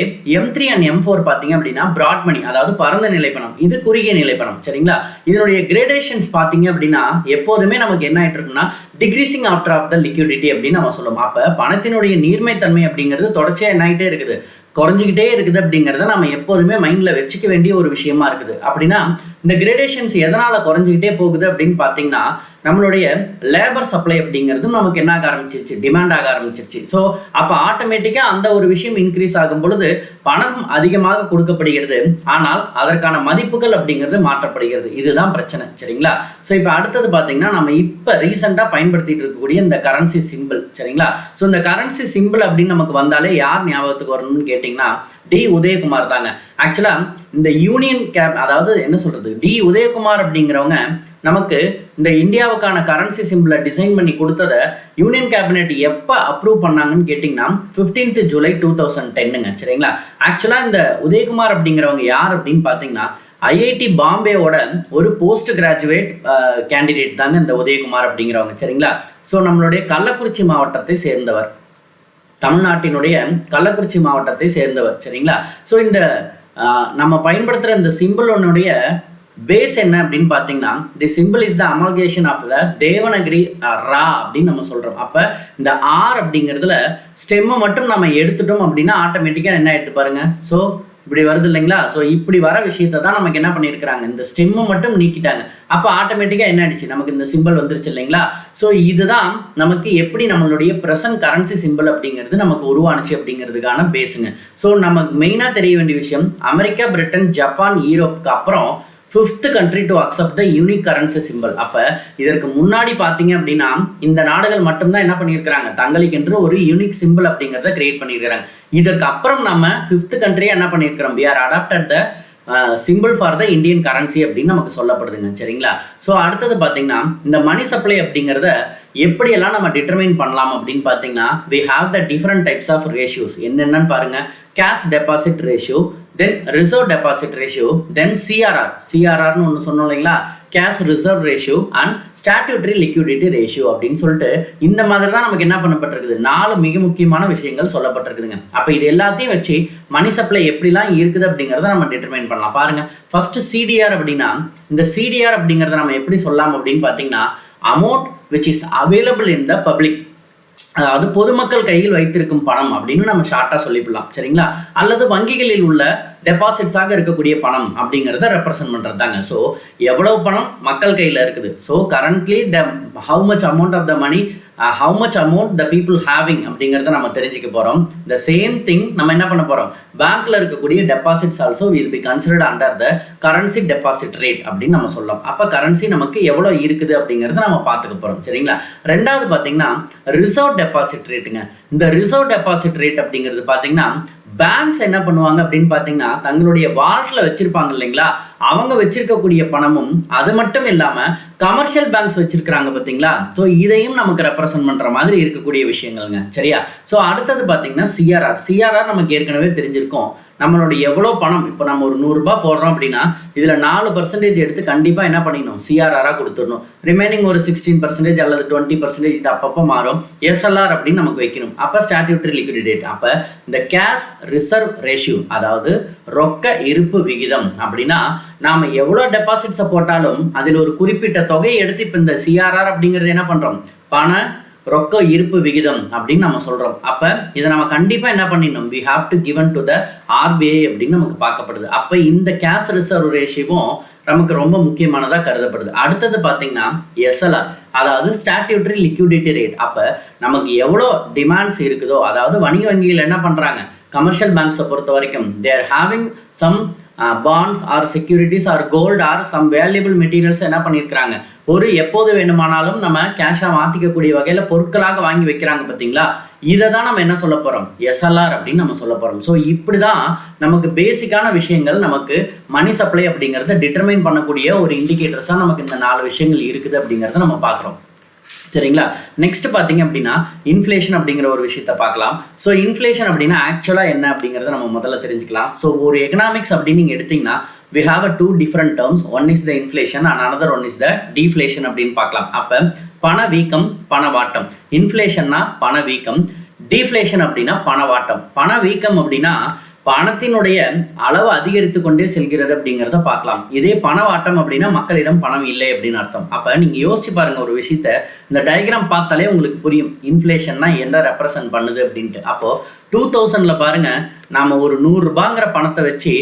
M3 அண்ட் M4 பார்த்தீங்க அப்படின்னா பிராட் மணி, அதாவது பரந்த நிலைப்பணம், இது குறுகிய நிலைப்பணம். சரிங்களா? இதனுடைய கிரேடேஷன்ஸ் பார்த்தீங்க அப்படின்னா எப்போதுமே நமக்கு என்ன ஆகிட்டு இருக்குன்னா decreasing after of the liquidity அப்படின்னு நம்ம சொல்லுவோம். அப்போ பணத்தினுடைய நீர்மைத்தன்மை அப்படிங்கிறது தொடர்ச்சியாக என்ன ஆகிட்டே இருக்குது, குறைஞ்சிக்கிட்டே இருக்குது அப்படிங்கிறத நம்ம எப்போதுமே மைண்டில் வச்சுக்க வேண்டிய ஒரு விஷயமா இருக்குது. அப்படின்னா இந்த கிரேடேஷன்ஸ் எதனால் குறைஞ்சிக்கிட்டே போகுது அப்படின்னு பார்த்தீங்கன்னா நம்மளுடைய லேபர் சப்ளை அப்படிங்கிறதும் நமக்கு என்ன ஆக ஆரம்பிச்சிருச்சு, டிமாண்ட் ஆக ஆரம்பிச்சிருச்சு. ஸோ அப்போ ஆட்டோமேட்டிக்காக அந்த ஒரு விஷயம் இன்க்ரீஸ் ஆகும் பொழுது பணம் அதிகமாக கொடுக்கப்படுகிறது, ஆனால் அதற்கான மதிப்புகள் அப்படிங்கிறது மாற்றப்படுகிறது. இதுதான் பிரச்சனை. சரிங்களா? ஸோ இப்போ அடுத்தது பார்த்தீங்கன்னா நம்ம இப்போ ரீசெண்டாக பயன்படுத்திட்டு இருக்கக்கூடிய இந்த கரன்சி சிம்பிள். சரிங்களா? ஸோ இந்த கரன்சி சிம்பிள் அப்படின்னு நமக்கு வந்தாலே யார் ஞாபகத்துக்கு வரணும்னு கேட்டிங்கன்னா டி உதயகுமார் தாங்க. ஆக்சுவலாக இந்த யூனியன் கேப், அதாவது என்ன சொல்றது, டி உதயகுமார் அப்படிங்கிறவங்க நமக்கு இந்த இந்தியாவுக்கான கரன்சி சிம்பிளை டிசைன் பண்ணி கொடுத்ததை யூனியன் கேபினெட் எப்போ அப்ரூவ் பண்ணாங்கன்னு கேட்டிங்கன்னா 15th July 2010ங்க. சரிங்களா? ஆக்சுவலாக இந்த உதயகுமார் அப்படிங்கிறவங்க யார் அப்படின்னு பார்த்தீங்கன்னா IIT பாம்பேவோட ஒரு போஸ்ட் கிராஜுவேட் கேண்டிடேட் தாங்க இந்த உதயகுமார் அப்படிங்கிறவங்க. சரிங்களா? ஸோ நம்மளுடைய கள்ளக்குறிச்சி மாவட்டத்தை சேர்ந்தவர், தமிழ்நாட்டினுடைய கள்ளக்குறிச்சி மாவட்டத்தை சேர்ந்தவர். சரிங்களா? ஸோ இந்த நம்ம பயன்படுத்துகிற இந்த சிம்பிளோனுடைய பேஸ் என்ன அப்படின்னு பார்த்தீங்கன்னா the symbol is the amalgamation of the Devanagari ரா அப்படின்னு நம்ம சொல்கிறோம். அப்போ இந்த ஆர் அப்படிங்கிறதுல ஸ்டெம்மை மட்டும் நம்ம எடுத்துட்டோம் அப்படின்னா ஆட்டோமேட்டிக்காக என்ன எடுத்து பாருங்க, ஸோ இப்படி வருது இல்லைங்களா? ஸோ இப்படி வர விஷயத்தை தான் நமக்கு என்ன பண்ணியிருக்கிறாங்க, இந்த ஸ்டெம்மை மட்டும் நீக்கிட்டாங்க. அப்போ ஆட்டோமேட்டிக்காக என்ன ஆயிடுச்சு, நமக்கு இந்த சிம்பிள் வந்துருச்சு இல்லைங்களா? ஸோ இதுதான் நமக்கு எப்படி நம்மளுடைய ப்ரெசன்ட் கரன்சி சிம்பிள் அப்படிங்கிறது நமக்கு உருவானுச்சு அப்படிங்கிறதுக்கான பேஸுங்க. ஸோ நமக்கு மெயினாக தெரிய வேண்டிய விஷயம், அமெரிக்கா, பிரிட்டன், ஜப்பான், யூரோப்புக்கு அப்புறம் 5th country to accept the unique currency symbol. அப்போ இதற்கு முன்னாடி பார்த்தீங்க அப்படின்னா இந்த நாடுகள் மட்டும்தான் என்ன பண்ணியிருக்கிறாங்க, தங்களுக்கென்று ஒரு யூனிக் சிம்பிள் அப்படிங்கிறத கிரியேட் பண்ணியிருக்கிறாங்க. இதற்கு அப்புறம் நம்ம 5th country என்ன பண்ணியிருக்கிறோம், we are adopted the simple for the Indian currency அப்படின்னு நமக்கு சொல்லப்படுதுங்க. சரிங்களா? ஸோ அடுத்தது பார்த்தீங்கன்னா இந்த மணி சப்ளை அப்படிங்கிறத எப்படியெல்லாம் நம்ம டிட்டர்மைன் பண்ணலாம் அப்படின்னு பார்த்தீங்கன்னா we have the different types of ratios. என்னென்னு பாருங்க, கேஷ் டெபாசிட் ரேஷியோ, தென் ரிசர்வ் டெபாசிட் ரேஷியோ, தென் சிஆர்ஆர்னு ஒன்று சொன்னோம் இல்லைங்களா, cash reserve ratio and statutory liquidity ratio அப்படின்னு சொல்லிட்டு இந்த மாதிரி தான் நமக்கு என்ன பண்ணப்பட்டிருக்குது, 4 மிக முக்கியமான விஷயங்கள் சொல்லப்பட்டிருக்குதுங்க. அப்போ இது எல்லாத்தையும் வச்சு மணி சப்ளை எப்படிலாம் இருக்குது அப்படிங்கிறத நம்ம டிட்டர்மைன் பண்ணலாம். பாருங்க, ஃபர்ஸ்ட் சிடிஆர் அப்படின்னா இந்த சிடிஆர் அப்படிங்கிறத நம்ம எப்படி சொல்லலாம் அப்படின்னு பார்த்தீங்கன்னா amount which is available in the public, அதாவது பொதுமக்கள் கையில் வைத்திருக்கும் பணம் அப்படின்னு நம்ம ஷார்ட்டாக சொல்லிக்கலாம். சரிங்களா? அல்லது வங்கிகளில் உள்ள டெபாசிட்ஸாக இருக்கக்கூடிய பணம் அப்படிங்கிறத ரெப்ரசன்ட் பண்ணுறது தாங்க. ஸோ எவ்வளவு பணம் மக்கள் கையில் இருக்குது, so currently the how much amount of the money, how much amount the people having அப்படிங்கிறத நம்ம தெரிஞ்சுக்க போகிறோம். த சேம் திங் நம்ம என்ன பண்ண போகிறோம், பேங்க்கில் இருக்கக்கூடிய deposits also will be considered under the currency deposit rate அப்படின்னு நம்ம சொல்லலாம். அப்போ கரன்சி நமக்கு எவ்வளோ இருக்குது அப்படிங்கிறத நம்ம பார்த்துக்க போகிறோம். சரிங்களா? ரெண்டாவது பார்த்தீங்கன்னா ரிசர்வ் டெபாசிட் ரேட்டுங்க. இந்த ரிசர்வ் டெபாசிட் ரேட் அப்படிங்கிறது பார்த்தீங்கன்னா பேங்க்ஸ் என்ன பண்ணுவாங்க அப்படின்னு பார்த்தீங்கன்னா தங்களுடைய வாலெட்டில் வச்சிருப்பாங்க இல்லைங்களா, அவங்க வச்சிருக்கக்கூடிய பணமும் அது மட்டும் இல்லாமல் கமர்ஷியல் பேங்க்ஸ் வச்சிருக்கிறாங்க பார்த்தீங்களா. ஸோ இதையும் நமக்கு ரெப்ரசென்ட் பண்ணுற மாதிரி இருக்கக்கூடிய விஷயங்கள்ங்க. சரியா? ஸோ அடுத்தது பார்த்தீங்கன்னா சிஆர்ஆர் நமக்கு ஏற்கனவே தெரிஞ்சிருக்கும். நம்மளுடைய எவ்வளோ பணம் இப்போ நம்ம ஒரு 100 ரூபாய் போடுறோம் அப்படின்னா இதில் 4% எடுத்து கண்டிப்பாக என்ன பண்ணிடணும், சிஆர்ஆராக கொடுத்துடணும். ரிமைனிங் ஒரு 16% அல்லது 20% இது அப்பப்போ மாறும். எஸ்எல்ஆர் அப்படின்னு நமக்கு வைக்கணும். அப்போ ஸ்டாட்யூட்டரி லிக்விடிட்டி ரேட். அப்போ இந்த கேஷ் ரிசர்வ் ரேஷியோ, அதாவது ரொக்க இருப்பு விகிதம் அப்படின்னா நாம் எவ்வளோ டெபாசிட்ஸை போட்டாலும் அதில் ஒரு குறிப்பிட்ட தொகையை எடுத்து இப்போ இந்த சிஆர்ஆர் அப்படிங்கிறது என்ன பண்ணுறோம், பண ரொக்க இருப்பு விகிதம் அப்படின்னு நம்ம சொல்றோம். அப்ப இதை நம்ம கண்டிப்பா என்ன பண்ணிடணும், we have to given to the RBI அப்படின்னு நமக்கு பார்க்கப்படுது. அப்ப இந்த கேஷ் ரிசர்வ் ரேஷியோவும் நமக்கு ரொம்ப முக்கியமானதா கருதப்படுது. அடுத்தது பாத்தீங்கன்னா எஸ்எல்ஆர், அதாவது ஸ்டாட்யூட்டரி லிக்விடிட்டி ரேட். அப்ப நமக்கு எவ்வளோ டிமாண்ட்ஸ் இருக்குதோ, அதாவது வணிக வங்கிகள் என்ன பண்றாங்க, கமர்ஷியல் பேங்க்ஸை பொறுத்த வரைக்கும் they are having some bonds or securities or gold or some valuable materials என்ன பண்ணியிருக்கிறாங்க, ஒரு எப்போது வேணுமானாலும் நம்ம கேஷாக மாற்றிக்கக்கூடிய வகையில் பொருட்களாக வாங்கி வைக்கிறாங்க பார்த்தீங்களா. இதை தான் நம்ம என்ன சொல்ல போகிறோம், எஸ்எல்ஆர் அப்படின்னு நம்ம சொல்ல போகிறோம். ஸோ இப்படி தான் நமக்கு பேசிக்கான விஷயங்கள் நமக்கு மணி சப்ளை அப்படிங்கிறத டிட்டர்மைன் பண்ணக்கூடிய ஒரு இண்டிகேட்டர்ஸாக நமக்கு இந்த 4 விஷயங்கள் இருக்குது அப்படிங்கிறத நம்ம பார்க்குறோம். சரிங்களா? நெக்ஸ்ட் பார்த்தீங்க அப்படின்னா இன்ஃப்ளேஷன் அப்படிங்கிற ஒரு விஷயத்த பார்க்கலாம். ஸோ இன்ஃப்ளேஷன் அப்படின்னா ஆக்சுவலாக என்ன அப்படிங்கிறத நம்ம முதல்ல தெரிஞ்சுக்கலாம். ஸோ ஒரு எக்கனாமிக்ஸ் அப்படின்னு நீங்கள் எடுத்தீங்கன்னா we have a 2 different terms. One is the inflation and another one is the deflation அப்படின்னு பார்க்கலாம். அப்போ பணவீக்கம், பணவாட்டம். இன்ஃப்ளேஷன்னா பணவீக்கம், டிஃப்ளேஷன் அப்படின்னா பணவாட்டம். பணவீக்கம் அப்படின்னா பணத்தினுடைய அளவு அதிகரித்து கொண்டே செல்கிறது அப்படிங்கிறத பார்க்கலாம். இதே பணவாட்டம் அப்படின்னா மக்களிடம் பணம் இல்லை அப்படின்னு அர்த்தம். அப்போ நீங்கள் யோசிச்சு பாருங்க ஒரு விஷயத்த, இந்த டயக்ராம் பார்த்தாலே உங்களுக்கு புரியும் இன்ஃப்ளேஷன்னா என்ன ரெப்ரசன்ட் பண்ணுது அப்படின்ட்டு. அப்போ 2000ல பாருங்க, நாம ஒரு 100 ரூபாங்கிற பணத்தை வச்சு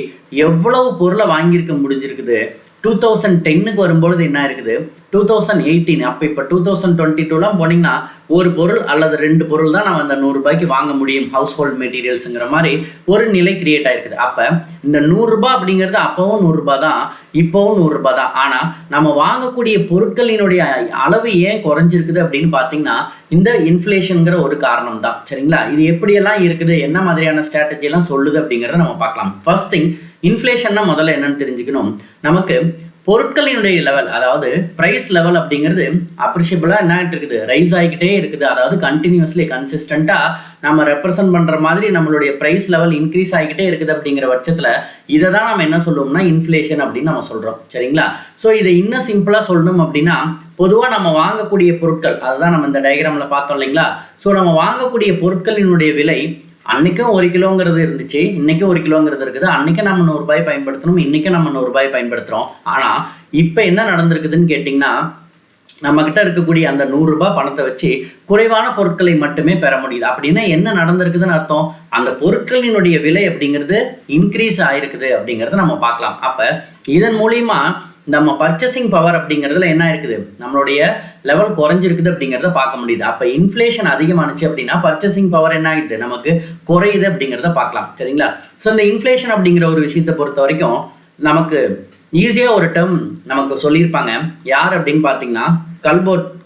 எவ்வளவு பொருளை வாங்கியிருக்க முடிஞ்சிருக்குது. 2010க்கு வரும்பொழுது என்ன இருக்குது, 2018, அப்போ இப்போ 2022லாம் போனீங்கன்னா ஒரு பொருள் அல்லது 2 பொருள் தான் நம்ம அந்த 100 ரூபாய்க்கு வாங்க முடியும், ஹவுஸ் ஹோல்ட் மெட்டீரியல்ஸுங்கிற மாதிரி ஒரு நிலை கிரியேட் ஆயிருக்குது. அப்போ இந்த 100 ரூபாய் அப்படிங்கிறது அப்பவும் 100 ரூபாய் தான், இப்போவும் 100 ரூபாய் தான். ஆனால் நம்ம வாங்கக்கூடிய பொருட்களினுடைய அளவு ஏன் குறைஞ்சிருக்குது அப்படின்னு பார்த்தீங்கன்னா இந்த இன்ஃப்ளேஷனுங்கிற ஒரு காரணம் தான். சரிங்களா? இது எப்படியெல்லாம் இருக்குது, என்ன மாதிரியான ஸ்ட்ராட்டஜி எல்லாம் சொல்லுது அப்படிங்கிறத நம்ம பார்க்கலாம். ஃபர்ஸ்ட் திங், இன்ஃப்ளேஷன்னா முதல்ல என்னன்னு தெரிஞ்சுக்கணும். நமக்கு பொருட்களினுடைய லெவல், அதாவது பிரைஸ் லெவல் அப்படிங்கிறது அப்ரிஷியபிளா என்ன இருக்குது, ரைஸ் ஆகிக்கிட்டே இருக்குது. அதாவது கண்டினியூஸ்லி கன்சிஸ்டண்டா நம்ம ரெப்ரசென்ட் பண்ற மாதிரி நம்மளுடைய பிரைஸ் லெவல் இன்க்ரீஸ் ஆகிக்கிட்டே இருக்குது. அப்படிங்கிற பட்சத்துல இதை தான் நம்ம என்ன சொல்லுவோம்னா இன்ஃப்ளேஷன் அப்படின்னு நம்ம சொல்றோம். சரிங்களா? ஸோ இதை இன்னும் சிம்பிளா சொல்லணும் அப்படின்னா, பொதுவாக நம்ம வாங்கக்கூடிய பொருட்கள், அதுதான் நம்ம இந்த டயக்ராம்ல பார்த்தோம் இல்லைங்களா. ஸோ நம்ம வாங்கக்கூடிய பொருட்களினுடைய விலை அன்னைக்கும் 1 கிலோங்கிறது இருந்துச்சு, இன்னைக்கும் 1 கிலோங்கிறது இருக்குது. அன்னைக்கு நம்ம 100 ரூபாய் பயன்படுத்தணும், இன்னைக்கும் நம்ம 100 ரூபாய் பயன்படுத்துறோம். ஆனா இப்ப என்ன நடந்திருக்குதுன்னு கேட்டீங்கன்னா, நம்ம கிட்ட இருக்கக்கூடிய அந்த 100 ரூபாய் பணத்தை வச்சு குறைவான பொருட்களை மட்டுமே பெற முடியுது. அப்படின்னா என்ன நடந்திருக்குதுன்னு அர்த்தம், அந்த பொருட்களினுடைய விலை அப்படிங்கிறது இன்க்ரீஸ் ஆயிருக்குது அப்படிங்கிறத நம்ம பார்க்கலாம். அப்ப இதன் மூலியமா நம்ம பர்ச்சேசிங் பவர் அப்படிங்கிறதுல என்ன இருக்குது, நம்மளுடைய லெவல் குறைஞ்சிருக்குது அப்படிங்கிறத பார்க்க முடியுது. அப்போ இன்ஃப்ளேஷன் அதிகமானுச்சு அப்படின்னா பர்ச்சேசிங் பவர் என்ன ஆகிடுது, நமக்கு குறையுது அப்படிங்கிறத பார்க்கலாம். சரிங்களா? ஸோ இந்த இன்ஃப்ளேஷன் அப்படிங்கிற ஒரு விஷயத்தை பொறுத்த வரைக்கும் நமக்கு ஈஸியாக ஒரு டேர்ம் நமக்கு சொல்லியிருப்பாங்க. யார் அப்படின்னு பார்த்தீங்கன்னா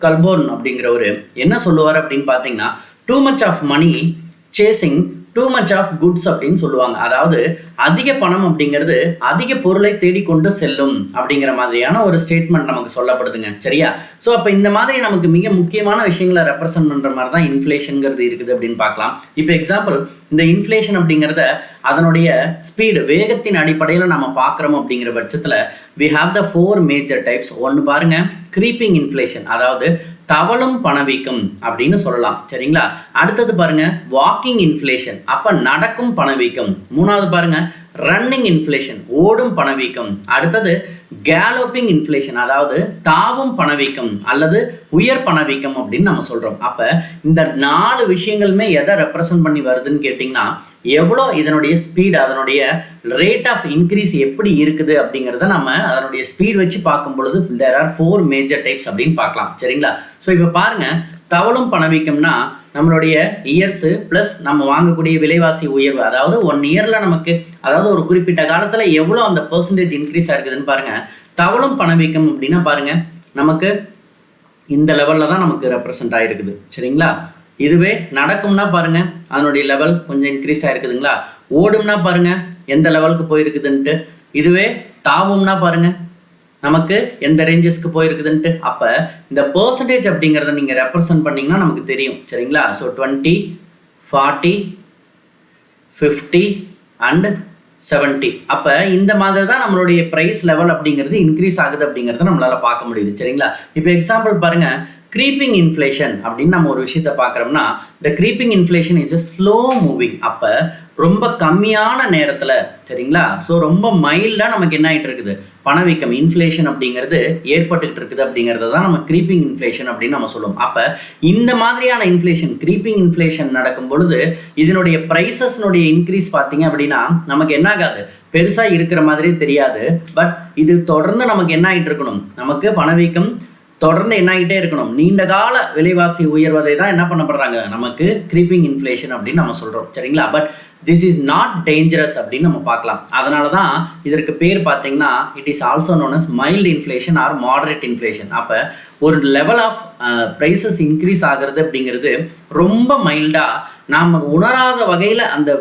கல்போர்ன் அப்படிங்கிறவர் என்ன சொல்லுவார் அப்படின்னு பார்த்தீங்கன்னா, too much of money chasing too much of goods அப்படின்னு சொல்லுவாங்க. அதாவது அதிக பணம் அப்படிங்கிறது அதிக பொருளை தேடிக்கொண்டு செல்லும் அப்படிங்கிற மாதிரியான ஒரு ஸ்டேட்மெண்ட் நமக்கு சொல்லப்படுதுங்க. சரியா? ஸோ அப்போ இந்த மாதிரி நமக்கு மிக முக்கியமான விஷயங்களை ரெப்ரசென்ட் பண்ணுற மாதிரி தான் இன்ஃப்ளேஷனுங்கிறது இருக்குது அப்படின்னு பார்க்கலாம். இப்போ எக்ஸாம்பிள், இந்த இன்ஃப்ளேஷன் அப்படிங்கிறத அதனுடைய ஸ்பீடு, வேகத்தின் அடிப்படையில் நம்ம பார்க்குறோம் அப்படிங்கிற பட்சத்தில் we have the 4 major types. ஒன்று பாருங்க, creeping inflation, அதாவது தவளும் பணவீக்கம் அப்படின்னு சொல்லலாம். சரிங்களா? அடுத்தது பாருங்க வாக்கிங் இன்ஃப்ளேஷன், அப்ப நடக்கும் பணவீக்கம். மூணாவது பாருங்க ரன்னிங் இன்ஃப்ளேஷன், ஓடும் பணவீக்கம். அடுத்தது கேலோப்பிங் இன்ஃப்ளேஷன், அதாவது தாவும் பணவீக்கம் அல்லது உயர் பணவீக்கம் அப்படின்னு நம்ம சொல்றோம். அப்ப இந்த 4 விஷயங்களுமே எதை ரெப்ரசன்ட் பண்ணி வருதுன்னு கேட்டிங்கன்னா, எவ்வளோ இதனுடைய ஸ்பீட், அதனுடைய ரேட் ஆஃப் இன்க்ரீஸ் எப்படி இருக்குது அப்படிங்கிறத நம்ம அதனுடைய ஸ்பீட் வச்சு பார்க்கும் பொழுது there are 4 major types அப்படின்னு பார்க்கலாம். சரிங்களா? ஸோ இப்போ பாருங்க, தவளும் பணவீக்கம்னா நம்மளுடைய இயர்ஸ் பிளஸ் நம்ம வாங்கக்கூடிய விலைவாசி உயர்வு, அதாவது 1 இயர்ல நமக்கு, அதாவது ஒரு குறிப்பிட்ட காலத்துல எவ்வளோ அந்த பெர்சன்டேஜ் இன்க்ரீஸ் ஆயிருக்குதுன்னு பாருங்க. தவளும் பணவீக்கம் அப்படின்னா பாருங்க, நமக்கு இந்த லெவல்ல தான் நமக்கு ரெப்ரசன்ட் ஆயிருக்குது. சரிங்களா? இதுவே நடக்கும்னா பாருங்க அதனுடைய லெவல் கொஞ்சம் இன்க்ரீஸ் ஆயிருக்குதுங்களா, ஓடும்னா பாருங்க எந்த லெவலுக்கு போயிருக்குதுன்ட்டு, இதுவே தாவும்னா பாருங்க நமக்கு எந்த ரேஞ்சஸ்க்கு போயிருக்குதுன்ட்டு. அப்போ இந்த பெர்சன்டேஜ் அப்படிங்கிறத நீங்கள் ரெப்ரசன்ட் பண்ணிங்கன்னா நமக்கு தெரியும் சரிங்களா. So 20, 40, 50 and 70. அப்போ இந்த மாதிரி தான் நம்மளுடைய ப்ரைஸ் லெவல் அப்படிங்கிறது இன்க்ரீஸ் ஆகுது அப்படிங்கிறத நம்மளால் பார்க்க முடியுது சரிங்களா. இப்போ எக்ஸாம்பிள் பாருங்கள், க்ரீப்பிங் இன்ஃப்ளேஷன் அப்படின்னு நம்ம ஒரு விஷயத்தை பார்க்குறோம்னா, இந்த creeping inflation is a slow moving. அப்போ ரொம்ப கம்மியான நேரத்தில் சரிங்களா, ஸோ ரொம்ப மைல்டாக நமக்கு என்ன ஆகிட்டு இருக்குது, பணவீக்கம் இன்ஃப்ளேஷன் அப்படிங்கிறது ஏற்பட்டுக்கிட்டு இருக்குது அப்படிங்கிறத தான் நம்ம க்ரீப்பிங் இன்ஃப்ளேஷன் அப்படின்னு நம்ம சொல்லுவோம். அப்போ இந்த மாதிரியான இன்ஃப்ளேஷன் க்ரீப்பிங் இன்ஃப்ளேஷன் நடக்கும் பொழுது இதனுடைய ப்ரைஸஸ்னுடைய இன்க்ரீஸ் பார்த்தீங்க அப்படின்னா நமக்கு என்ன ஆகாது, பெருசாக இருக்கிற மாதிரி தெரியாது. பட் இது தொடர்ந்து நமக்கு என்ன ஆகிட்டு இருக்கணும், நமக்கு பணவீக்கம் தொடர்ந்து என்ன ஆகிட்டே இருக்கணும், நீண்ட கால விலைவாசி உயர்வதை தான் என்ன பண்ணப்படுறாங்க நமக்கு க்ரீப்பிங் இன்ஃப்ளேஷன் அப்படின்னு நம்ம சொல்கிறோம் சரிங்களா. But this is not dangerous அப்படின்னு நம்ம பார்க்கலாம். அதனால தான் இதற்கு பேர் பார்த்தீங்கன்னா it is also known as mild inflation or moderate inflation. அப்போ ஒரு லெவல் ஆஃப் ப்ரைஸஸ் இன்க்ரீஸ் ஆகிறது அப்படிங்கிறது ரொம்ப மைல்டாக நாம் உணராத வகையில் அந்த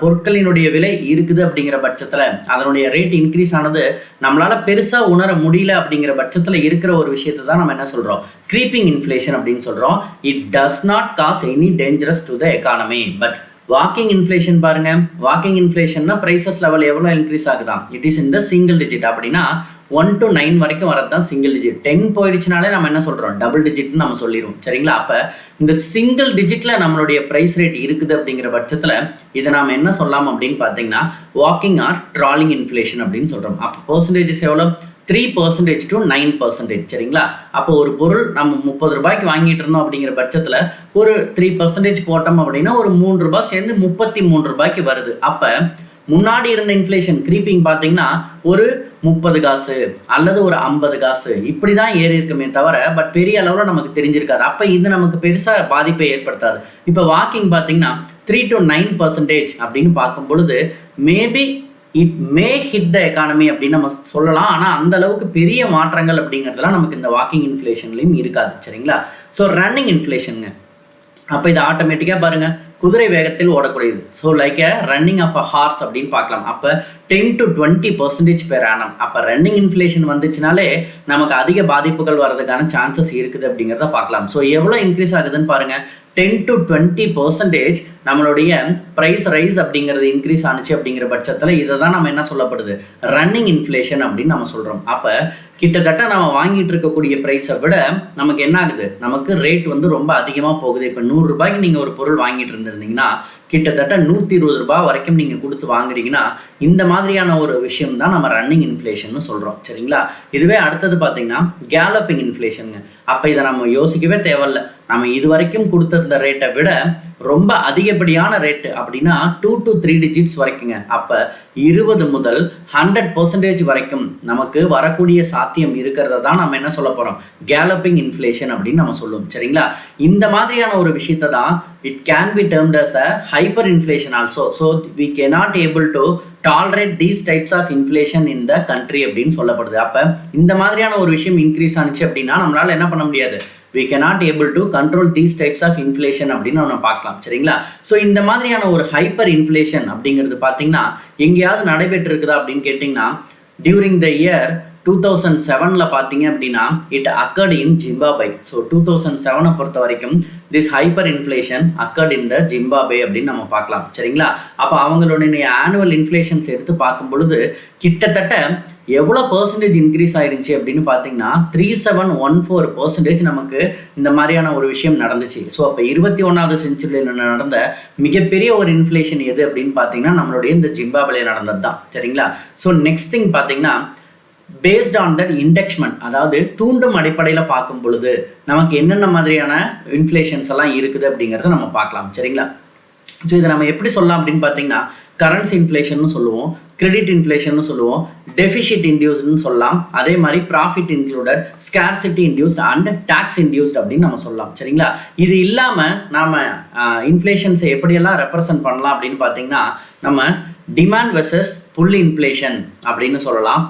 பொருட்களினுடைய விலை இருக்குது அப்படிங்கிற பட்சத்தில் அதனுடைய ரேட் இன்க்ரீஸ் ஆனது நம்மளால் பெருசாக உணர முடியல அப்படிங்கிற பட்சத்தில் இருக்கிற ஒரு விஷயத்தை தான் நம்ம என்ன சொல்கிறோம், க்ரீப்பிங் இன்ஃப்ளேஷன் அப்படின்னு சொல்கிறோம். It does naught cos any dangerous to the economy. But walking inflation பாருங்க, வாக்கிங் இன்ஃப்ளேஷன்னா ப்ரைஸஸ் லெவல் எவ்வளோ இன்க்ரீஸ் ஆகுதான், இட் இஸ் இந்த சிங்கிள் டிஜிட். அப்படின்னா 1 to 9 வரைக்கும் வரது தான் சிங்கிள் டிஜிட். 10 போயிடுச்சுனாலே நம்ம என்ன சொல்கிறோம், டபுள் டிஜிட்னு நம்ம சொல்லிடுவோம் சரிங்களா. அப்போ இந்த சிங்கிள் டிஜிட்டில் நம்மளுடைய ப்ரைஸ் ரேட் இருக்குது அப்படிங்கிற பட்சத்தில் இதை நாம் என்ன சொல்லலாம் அப்படின்னு பார்த்தீங்கன்னா வாக்கிங் ஆர் ட்ராலிங் இன்ஃப்ளேஷன் அப்படின்னு சொல்கிறோம். அப்போ பர்சன்டேஜஸ் எவ்வளோ, 3% to 9% சரிங்களா. அப்போ ஒரு பொருள் நம்ம 30 ரூபாய்க்கு வாங்கிட்டு இருந்தோம் அப்படிங்கிற பட்சத்தில் ஒரு 3% போட்டோம் அப்படின்னா ஒரு 3 ரூபாய் சேர்ந்து 33 ரூபாய்க்கு வருது. அப்போ முன்னாடி இருந்த இன்ஃப்ளேஷன் க்ரீப்பிங் பார்த்தீங்கன்னா ஒரு 30 காசு அல்லது ஒரு 50 காசு இப்படி தான் ஏறி இருக்குமே தவிர பட் பெரிய அளவில் நமக்கு தெரிஞ்சிருக்காது. அப்போ இது நமக்கு பெருசாக பாதிப்பை ஏற்படுத்தாது. இப்போ வாக்கிங் பார்த்தீங்கன்னா 3 to 9% அப்படின்னு பார்க்கும் பொழுது maybe it may hit the economy அப்படின்னு நம்ம சொல்லலாம். ஆனால் அந்த அளவுக்கு பெரிய மாற்றங்கள் அப்படிங்கிறதுலாம் நமக்கு இந்த வாக்கிங் இன்ஃப்ளேஷன்லையும் இருக்காது சரிங்களா. ஸோ ரன்னிங் இன்ஃப்ளேஷனுங்க, அப்போ இது ஆட்டோமேட்டிக்காக பாருங்கள் குதிரை வேகத்தில் ஓடக்கூடியது. So like running of a horse அப்படின்னு பார்க்கலாம். அப்போ 10 to 20% பெர் ஆனம். அப்போ ரன்னிங் இன்ஃப்ளேஷன் வந்துச்சுனாலே நமக்கு அதிக பாதிப்புகள் வர்றதுக்கான சான்சஸ் இருக்குது அப்படிங்கிறத பார்க்கலாம். ஸோ எவ்வளோ இன்க்ரீஸ் ஆகுதுன்னு பாருங்கள், 10 to 20% நம்மளுடைய ப்ரைஸ் ரைஸ் அப்படிங்கிறது இன்க்ரீஸ் ஆனிச்சு அப்படிங்கிற பட்சத்தில் இதை தான் நம்ம என்ன சொல்லப்படுது, ரன்னிங் இன்ஃப்ளேஷன் அப்படின்னு நம்ம சொல்கிறோம். அப்போ கிட்டத்தட்ட நம்ம வாங்கிட்டு இருக்கக்கூடிய ப்ரைஸை விட நமக்கு என்ன ஆகுது, நமக்கு ரேட் வந்து ரொம்ப அதிகமாக போகுது. இப்போ 100 ரூபாய்க்கு நீங்கள் ஒரு பொருள் வாங்கிட்டு இருந்திருந்தீங்கன்னா கிட்டத்தட்ட 120 ரூபாய் வரைக்கும் நீங்கள் கொடுத்து வாங்குறீங்கன்னா இந்த மாதிரியான ஒரு விஷயம் தான் நம்ம ரன்னிங் இன்ஃப்ளேஷன் சொல்கிறோம் சரிங்களா. இதுவே அடுத்தது பார்த்தீங்கன்னா கேலப்பிங் இன்ஃப்ளேஷனுங்க. அப்போ இதை நம்ம யோசிக்கவே தேவையில்லை, நம்ம இது வரைக்கும் கொடுத்துருந்த ரேட்டை விட ரொம்ப அதிகப்படியான ரேட்டு அப்படின்னா 2 to 3 digits வரைக்குங்க. அப்போ 20 முதல் 100% வரைக்கும் நமக்கு வரக்கூடிய சாத்தியம் இருக்கிறத தான் நம்ம என்ன சொல்ல போகிறோம், கேலப்பிங் இன்ஃப்ளேஷன் அப்படின்னு நம்ம சொல்லுவோம் சரிங்களா. இந்த மாதிரியான ஒரு விஷயத்தை தான் it can be termed as a hyperinflation also. So we cannot able to tolerate these types of inflation in the country அப்படின்னு சொல்லப்படுது. அப்போ இந்த மாதிரியான ஒரு விஷயம் இன்க்ரீஸ் ஆனிச்சு அப்படின்னா நம்மளால என்ன பண்ண முடியாது, we cannot able to control these types of inflation அப்படின்னு நம்ம பார்க்கலாம் சரிங்களா. ஸோ இந்த மாதிரியான ஒரு ஹைப்பர் இன்ஃப்ளேஷன் அப்படிங்கிறது பார்த்தீங்கன்னா எங்கேயாவது நடைபெற்று இருக்குதா அப்படின்னு கேட்டிங்கன்னா டியூரிங் த இயர் 2007 பார்த்தீங்க அப்படின்னா it accord in Zimbabwe. So 2007 பொறுத்த வரைக்கும் this hyper inflation accord in the Zimbabwe அப்படின்னு நம்ம பார்க்கலாம் சரிங்களா. அப்போ அவங்களுடைய ஆனுவல் இன்ஃப்ளேஷன்ஸ் எடுத்து பார்க்கும் பொழுது கிட்டத்தட்ட எவ்வளோ பர்சன்டேஜ் இன்க்ரீஸ் ஆயிருந்துச்சு அப்படின்னு பார்த்தீங்கன்னா 3714% நமக்கு இந்த மாதிரியான ஒரு விஷயம் நடந்துச்சு. ஸோ அப்போ 21வது செஞ்சுரியில் நடந்த மிகப்பெரிய ஒரு இன்ஃப்ளேஷன் எது அப்படின்னு பார்த்தீங்கன்னா நம்மளுடைய இந்த ஜிம்பாபேல நடந்தது தான் சரிங்களா. ஸோ நெக்ஸ்ட் திங் பார்த்தீங்கன்னா பேஸ்ட் ஆன் தட் இண்டெக்ஸ்மெண்ட், அதாவது தூண்டும் அடிப்படையில் பார்க்கும் பொழுது நமக்கு என்னென்ன மாதிரியான இன்ஃப்ளேஷன்ஸ் எல்லாம் இருக்குது அப்படிங்கிறத நம்ம பார்க்கலாம் சரிங்களா. ஸோ இதை நம்ம எப்படி சொல்லலாம் அப்படின்னு பார்த்தீங்கன்னா கரன்சி இன்ஃப்ளேஷன் சொல்லுவோம், கிரெடிட் இன்ஃப்ளேஷன் சொல்லுவோம், டெஃபிசிட் இன்டியூஸ்ட்னு சொல்லலாம், அதே மாதிரி profit included, scarcity induced and tax induced அப்படின்னு நம்ம சொல்லலாம் சரிங்களா. இது இல்லாமல் நாம் இன்ஃப்ளேஷன்ஸை எப்படியெல்லாம் ரெப்ரசன்ட் பண்ணலாம் அப்படின்னு பார்த்தீங்கன்னா நம்ம டிமாண்ட் வெர்சஸ் புல் இன்ஃப்ளேஷன் அப்படின்னு சொல்லலாம்.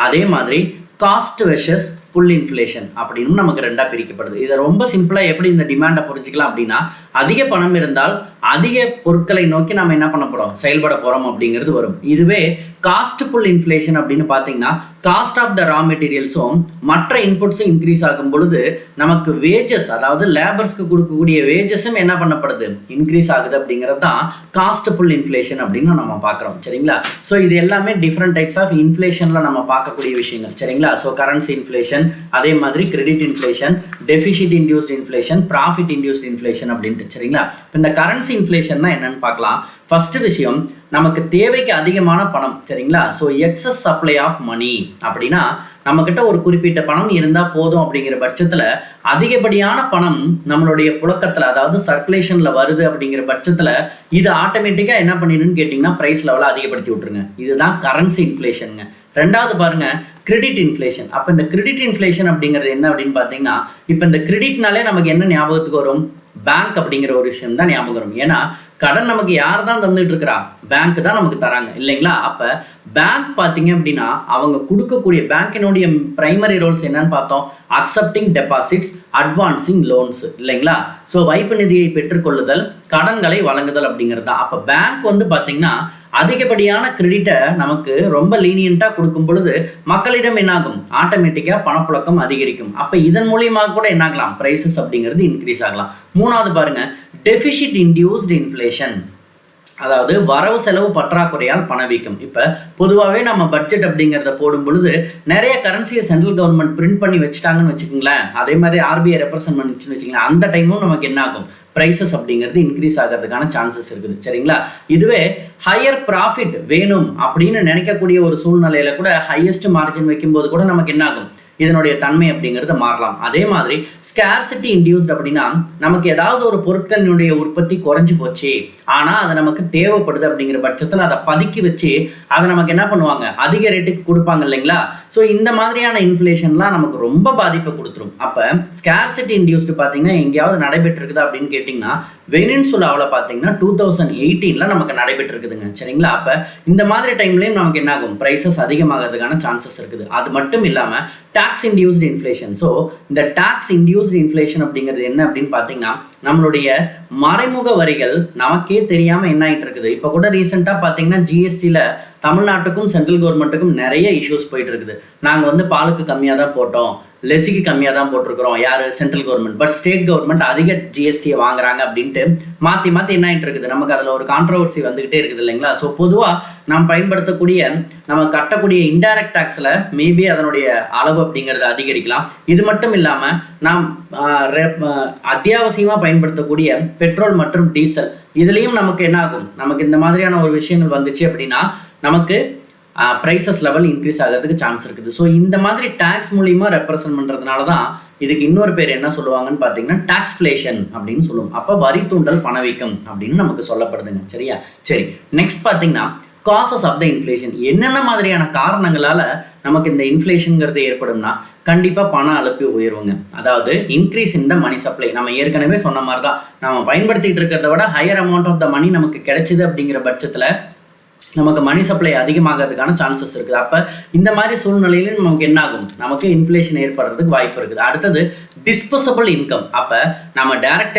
அதே மாதிரி காஸ்ட் வெர்சஸ் புல் இன்ஃப்ளேஷன் அப்படின்னு நமக்கு ரெண்டா பிரிக்கப்படுது. இதை ரொம்ப சிம்பிளா எப்படி இந்த டிமாண்டை புரிஞ்சுக்கலாம் அப்படின்னா, அதிக பணம் இருந்தால் அதிக பொருட்களை நோக்கி நம்ம என்ன பண்ண போறோம், செயல்பட போறோம் அப்படிங்கிறது வரும். இதுவே காஸ்ட் புல் இன்ஃப்ளேஷன் அப்படின்னு பார்த்தீங்கன்னா, காஸ்ட் ஆஃப் த ரா மெட்டீரியல்ஸும் மற்ற இன்புட்ஸும் இன்க்ரீஸ் ஆகும் பொழுது நமக்கு வேஜஸ், அதாவது லேபர்ஸ்க்கு கொடுக்கக்கூடிய வேஜஸும் என்ன பண்ணப்படுது, இன்க்ரீஸ் ஆகுது அப்படிங்கிறது தான் காஸ்ட் புல் இன்ஃப்ளேஷன் அப்படின்னு நம்ம பார்க்குறோம். சரிங்களா? ஸோ இது எல்லாமே டிஃப்ரெண்ட் டைப்ஸ் ஆஃப் இன்ஃப்ளேஷன்ல நம்ம பார்க்கக்கூடிய விஷயங்கள். சரிங்களா? ஸோ கரன்சி இன்ஃப்ளேஷன், அதே மாதிரி credit inflation, deficit induced inflation, profit induced inflation அப்படின்ட்டு. சரிங்களா? இந்த கரன்சி இன்ஃப்ளேஷன்னா என்னன்னு பார்க்கலாம். ஃபர்ஸ்ட் விஷயம், நமக்கு தேவைக்கு அதிகமான பணம். சரிங்களா? So excess supply of money அப்படின்னா, நம்ம கிட்ட ஒரு குறிப்பிட்ட பணம் இருந்தா போதும் அப்படிங்கிற பட்சத்துல அதிகப்படியான பணம் நம்மளுடைய புழக்கத்துல, அதாவது சர்க்குலேஷன்ல வருது அப்படிங்கிற பட்சத்துல இது ஆட்டோமேட்டிக்கா என்ன பண்ணிடுன்னு கேட்டீங்கன்னா, பிரைஸ் லெவலை அதிகப்படுத்தி விட்டுருங்க. இதுதான் கரன்சி இன்ஃப்ளேஷனுங்க. ரெண்டாவது பாருங்க, கிரெடிட் இன்ஃப்ளேஷன். அப்ப இந்த கிரெடிட் இன்ஃப்ளேஷன் அப்படிங்கிறது என்ன அப்படின்னு பாத்தீங்கன்னா, இப்ப இந்த கிரெடிட்னாலே நமக்கு என்ன ஞாபகத்துக்கு வரும், பேங்க் அப்படிங்கிற ஒரு விஷயம் தான் ஞாபகம் வரும். ஏன்னா கடன் நமக்கு யார் தான் தந்துட்டு இருக்கிறா, பேங்க் தான் நமக்கு தராங்க இல்லைங்களா? அப்ப பேங்க் பாத்தீங்க அப்படின்னா, அவங்க கொடுக்கக்கூடிய பேங்கினுடைய பிரைமரி ரோல்ஸ் என்னன்னு பார்த்தோம், அக்செப்டிங் டெபாசிட்ஸ், அட்வான்சிங் லோன்ஸ் இல்லைங்களா? ஸோ வைப்பு நிதியை பெற்றுக்கொள்ளுதல், கடன்களை வழங்குதல் அப்படிங்கிறது தான். அப்ப பேங்க் வந்து பாத்தீங்கன்னா அதிகப்படியான கிரெடிட்டை நமக்கு ரொம்ப லீனியண்டா கொடுக்கும் பொழுது மக்களிடம் என்னாகும், ஆட்டோமேட்டிக்கா பணப்புழக்கம் அதிகரிக்கும். அப்ப இதன் மூலியமாக கூட என்னாகலாம், பிரைசஸ் அப்படிங்கிறது இன்க்ரீஸ் ஆகலாம். மூணாவது பாருங்க, டெபிசிட் இன்டியூஸ்ட் இன்ஃப்ளேஷன், அதாவது வரவு செலவு பற்றாக்குறையால் பணவீக்கம். இப்ப பொதுவாகவே நம்ம பட்ஜெட் அப்படிங்கிறத போடும் பொழுது நிறைய கரன்சியை சென்ட்ரல் கவர்மெண்ட் பிரிண்ட் பண்ணி வச்சுட்டாங்கன்னு வச்சுக்கோங்களேன், அதே மாதிரி ஆர்பிஐ ரெப்ரசென்ட் பண்ணிச்சுன்னு வச்சுக்கோங்களேன், அந்த டைமும் நமக்கு என்ன ஆகும், பிரைசஸ் அப்படிங்கிறது இன்க்ரீஸ் ஆகிறதுக்கான சான்சஸ் இருக்குது. சரிங்களா? இதுவே ஹையர் ப்ராஃபிட் வேணும் அப்படின்னு நினைக்கக்கூடிய ஒரு சூழ்நிலையில கூட ஹையஸ்ட் மார்ஜின் வைக்கும்போது கூட நமக்கு என்ன ஆகும், இதனுடைய தன்மை அப்படிங்கிறது மாறலாம். அதே மாதிரி ஸ்கேர்சிட்டி இன்டியூஸ்ட் அப்படின்னா, நமக்கு ஏதாவது ஒரு பொருட்களினுடைய உற்பத்தி குறைஞ்சு போச்சு, ஆனா அது நமக்கு தேவைப்படுது அப்படிங்கிற பட்சத்தில் அதை பதுக்கி வச்சு அதை நமக்கு என்ன பண்ணுவாங்க, அதிக ரேட்டுக்கு கொடுப்பாங்க இல்லைங்களா? ஸோ இந்த மாதிரியான இன்ஃப்ளேஷன்லாம் நமக்கு ரொம்ப பாதிப்பை கொடுத்துரும். அப்ப ஸ்கேர்சிட்டி இன்டியூஸ்ட் பார்த்தீங்கன்னா எங்கேயாவது நடைபெற்றிருக்குதா அப்படின்னு கேட்டிங்கன்னா, வெனின்சுலாவில் பார்த்தீங்கன்னா 2018 நமக்கு நடைபெற்றிருக்குதுங்க. சரிங்களா? அப்ப இந்த மாதிரி டைம்லயும் நமக்கு என்ன ஆகும், பிரைசஸ் அதிகமாகிறதுக்கான சான்சஸ் இருக்குது. அது மட்டும் இல்லாம டாக்ஸ் இன்டியூஸ்ட் இன்ஃப்ளேஷன். ஸோ இந்த டாக்ஸ் இன்டியூஸ்ட் இன்ஃப்ளேஷன் அப்படிங்கிறது என்ன அப்படின்னு பார்த்தீங்கன்னா, நம்மளுடைய மறைமுக வரிகள் நமக்கே தெரியாம என்ன ஆயிட்டு இருக்குது. இப்போ கூட ரீசெண்டா பார்த்தீங்கன்னா ஜிஎஸ்டியில் தமிழ்நாட்டுக்கும் சென்ட்ரல் கவர்மெண்ட்டுக்கும் நிறைய இஷ்யூஸ் போயிட்டு இருக்குது. நாங்கள் வந்து பாலுக்கு கம்மியாக தான் போட்டோம், லெசிக்கு கம்மியாக தான் போட்டிருக்கிறோம், யார், central government, but state government அதிக ஜிஎஸ்டியை வாங்குறாங்க அப்படின்ட்டு மாற்றி மாற்றி என்ன ஆகிட்டு இருக்குது, நமக்கு அதில் ஒரு கான்ட்ரவர்சி வந்துகிட்டே இருக்குது இல்லைங்களா? ஸோ பொதுவாக நாம் பயன்படுத்தக்கூடிய, நம்ம கட்டக்கூடிய இன்டைரக்ட் டேக்ஸில் மேபி அதனுடைய அளவு அப்படிங்கிறது அதிகரிக்கலாம். இது மட்டும் இல்லாமல் நாம் அத்தியாவசியமாக பயன்படுத்தக்கூடிய பெட்ரோல் மற்றும் டீசல், இதுலேயும் நமக்கு என்ன ஆகும், நமக்கு இந்த மாதிரியான ஒரு விஷயங்கள் வந்துச்சு அப்படின்னா நமக்கு ப்ரைசஸ் லெவல் இன்க்ரீஸ் ஆகிறதுக்கு சான்ஸ் இருக்குது. ஸோ இந்த மாதிரி டேக்ஸ் மூலியமாக ரெப்ரசன்ட் பண்ணுறதுனால தான் இதுக்கு இன்னொரு பேர் என்ன சொல்லுவாங்கன்னு பார்த்தீங்கன்னா டாக்ஸ்ஃப்ளேஷன் அப்படின்னு சொல்லுவோம். அப்போ வரி தூண்டல் பணவீக்கம் அப்படின்னு நமக்கு சொல்லப்படுதுங்க. சரியா? சரி, நெக்ஸ்ட் பார்த்தீங்கன்னா காசஸ் ஆஃப் த இன்ஃப்ளேஷன். என்னென்ன மாதிரியான காரணங்களால நமக்கு இந்த இன்ஃப்ளேஷனுங்கிறது ஏற்படும்னா, கண்டிப்பாக பண அலுப்பு உயர்வுங்க. அதாவது increase in the money supply. நம்ம ஏற்கனவே சொன்ன மாதிரி தான், நம்ம பயன்படுத்திட்டு இருக்கிறத விட ஹையர் அமௌண்ட் ஆஃப் த மணி நமக்கு கிடைச்சிது அப்படிங்கிற பட்சத்தில் நமக்கு மணி சப்ளை அதிகமாகிறதுக்கான சான்சஸ் இருக்குது. அப்போ இந்த மாதிரி சூழ்நிலையிலும் நமக்கு என்ன ஆகும், நமக்கு இன்ஃப்ளேஷன் ஏற்படுறதுக்கு வாய்ப்பு இருக்குது. அடுத்தது டிஸ்போசபிள் இன்கம். அப்போ நம்ம டைரக்ட்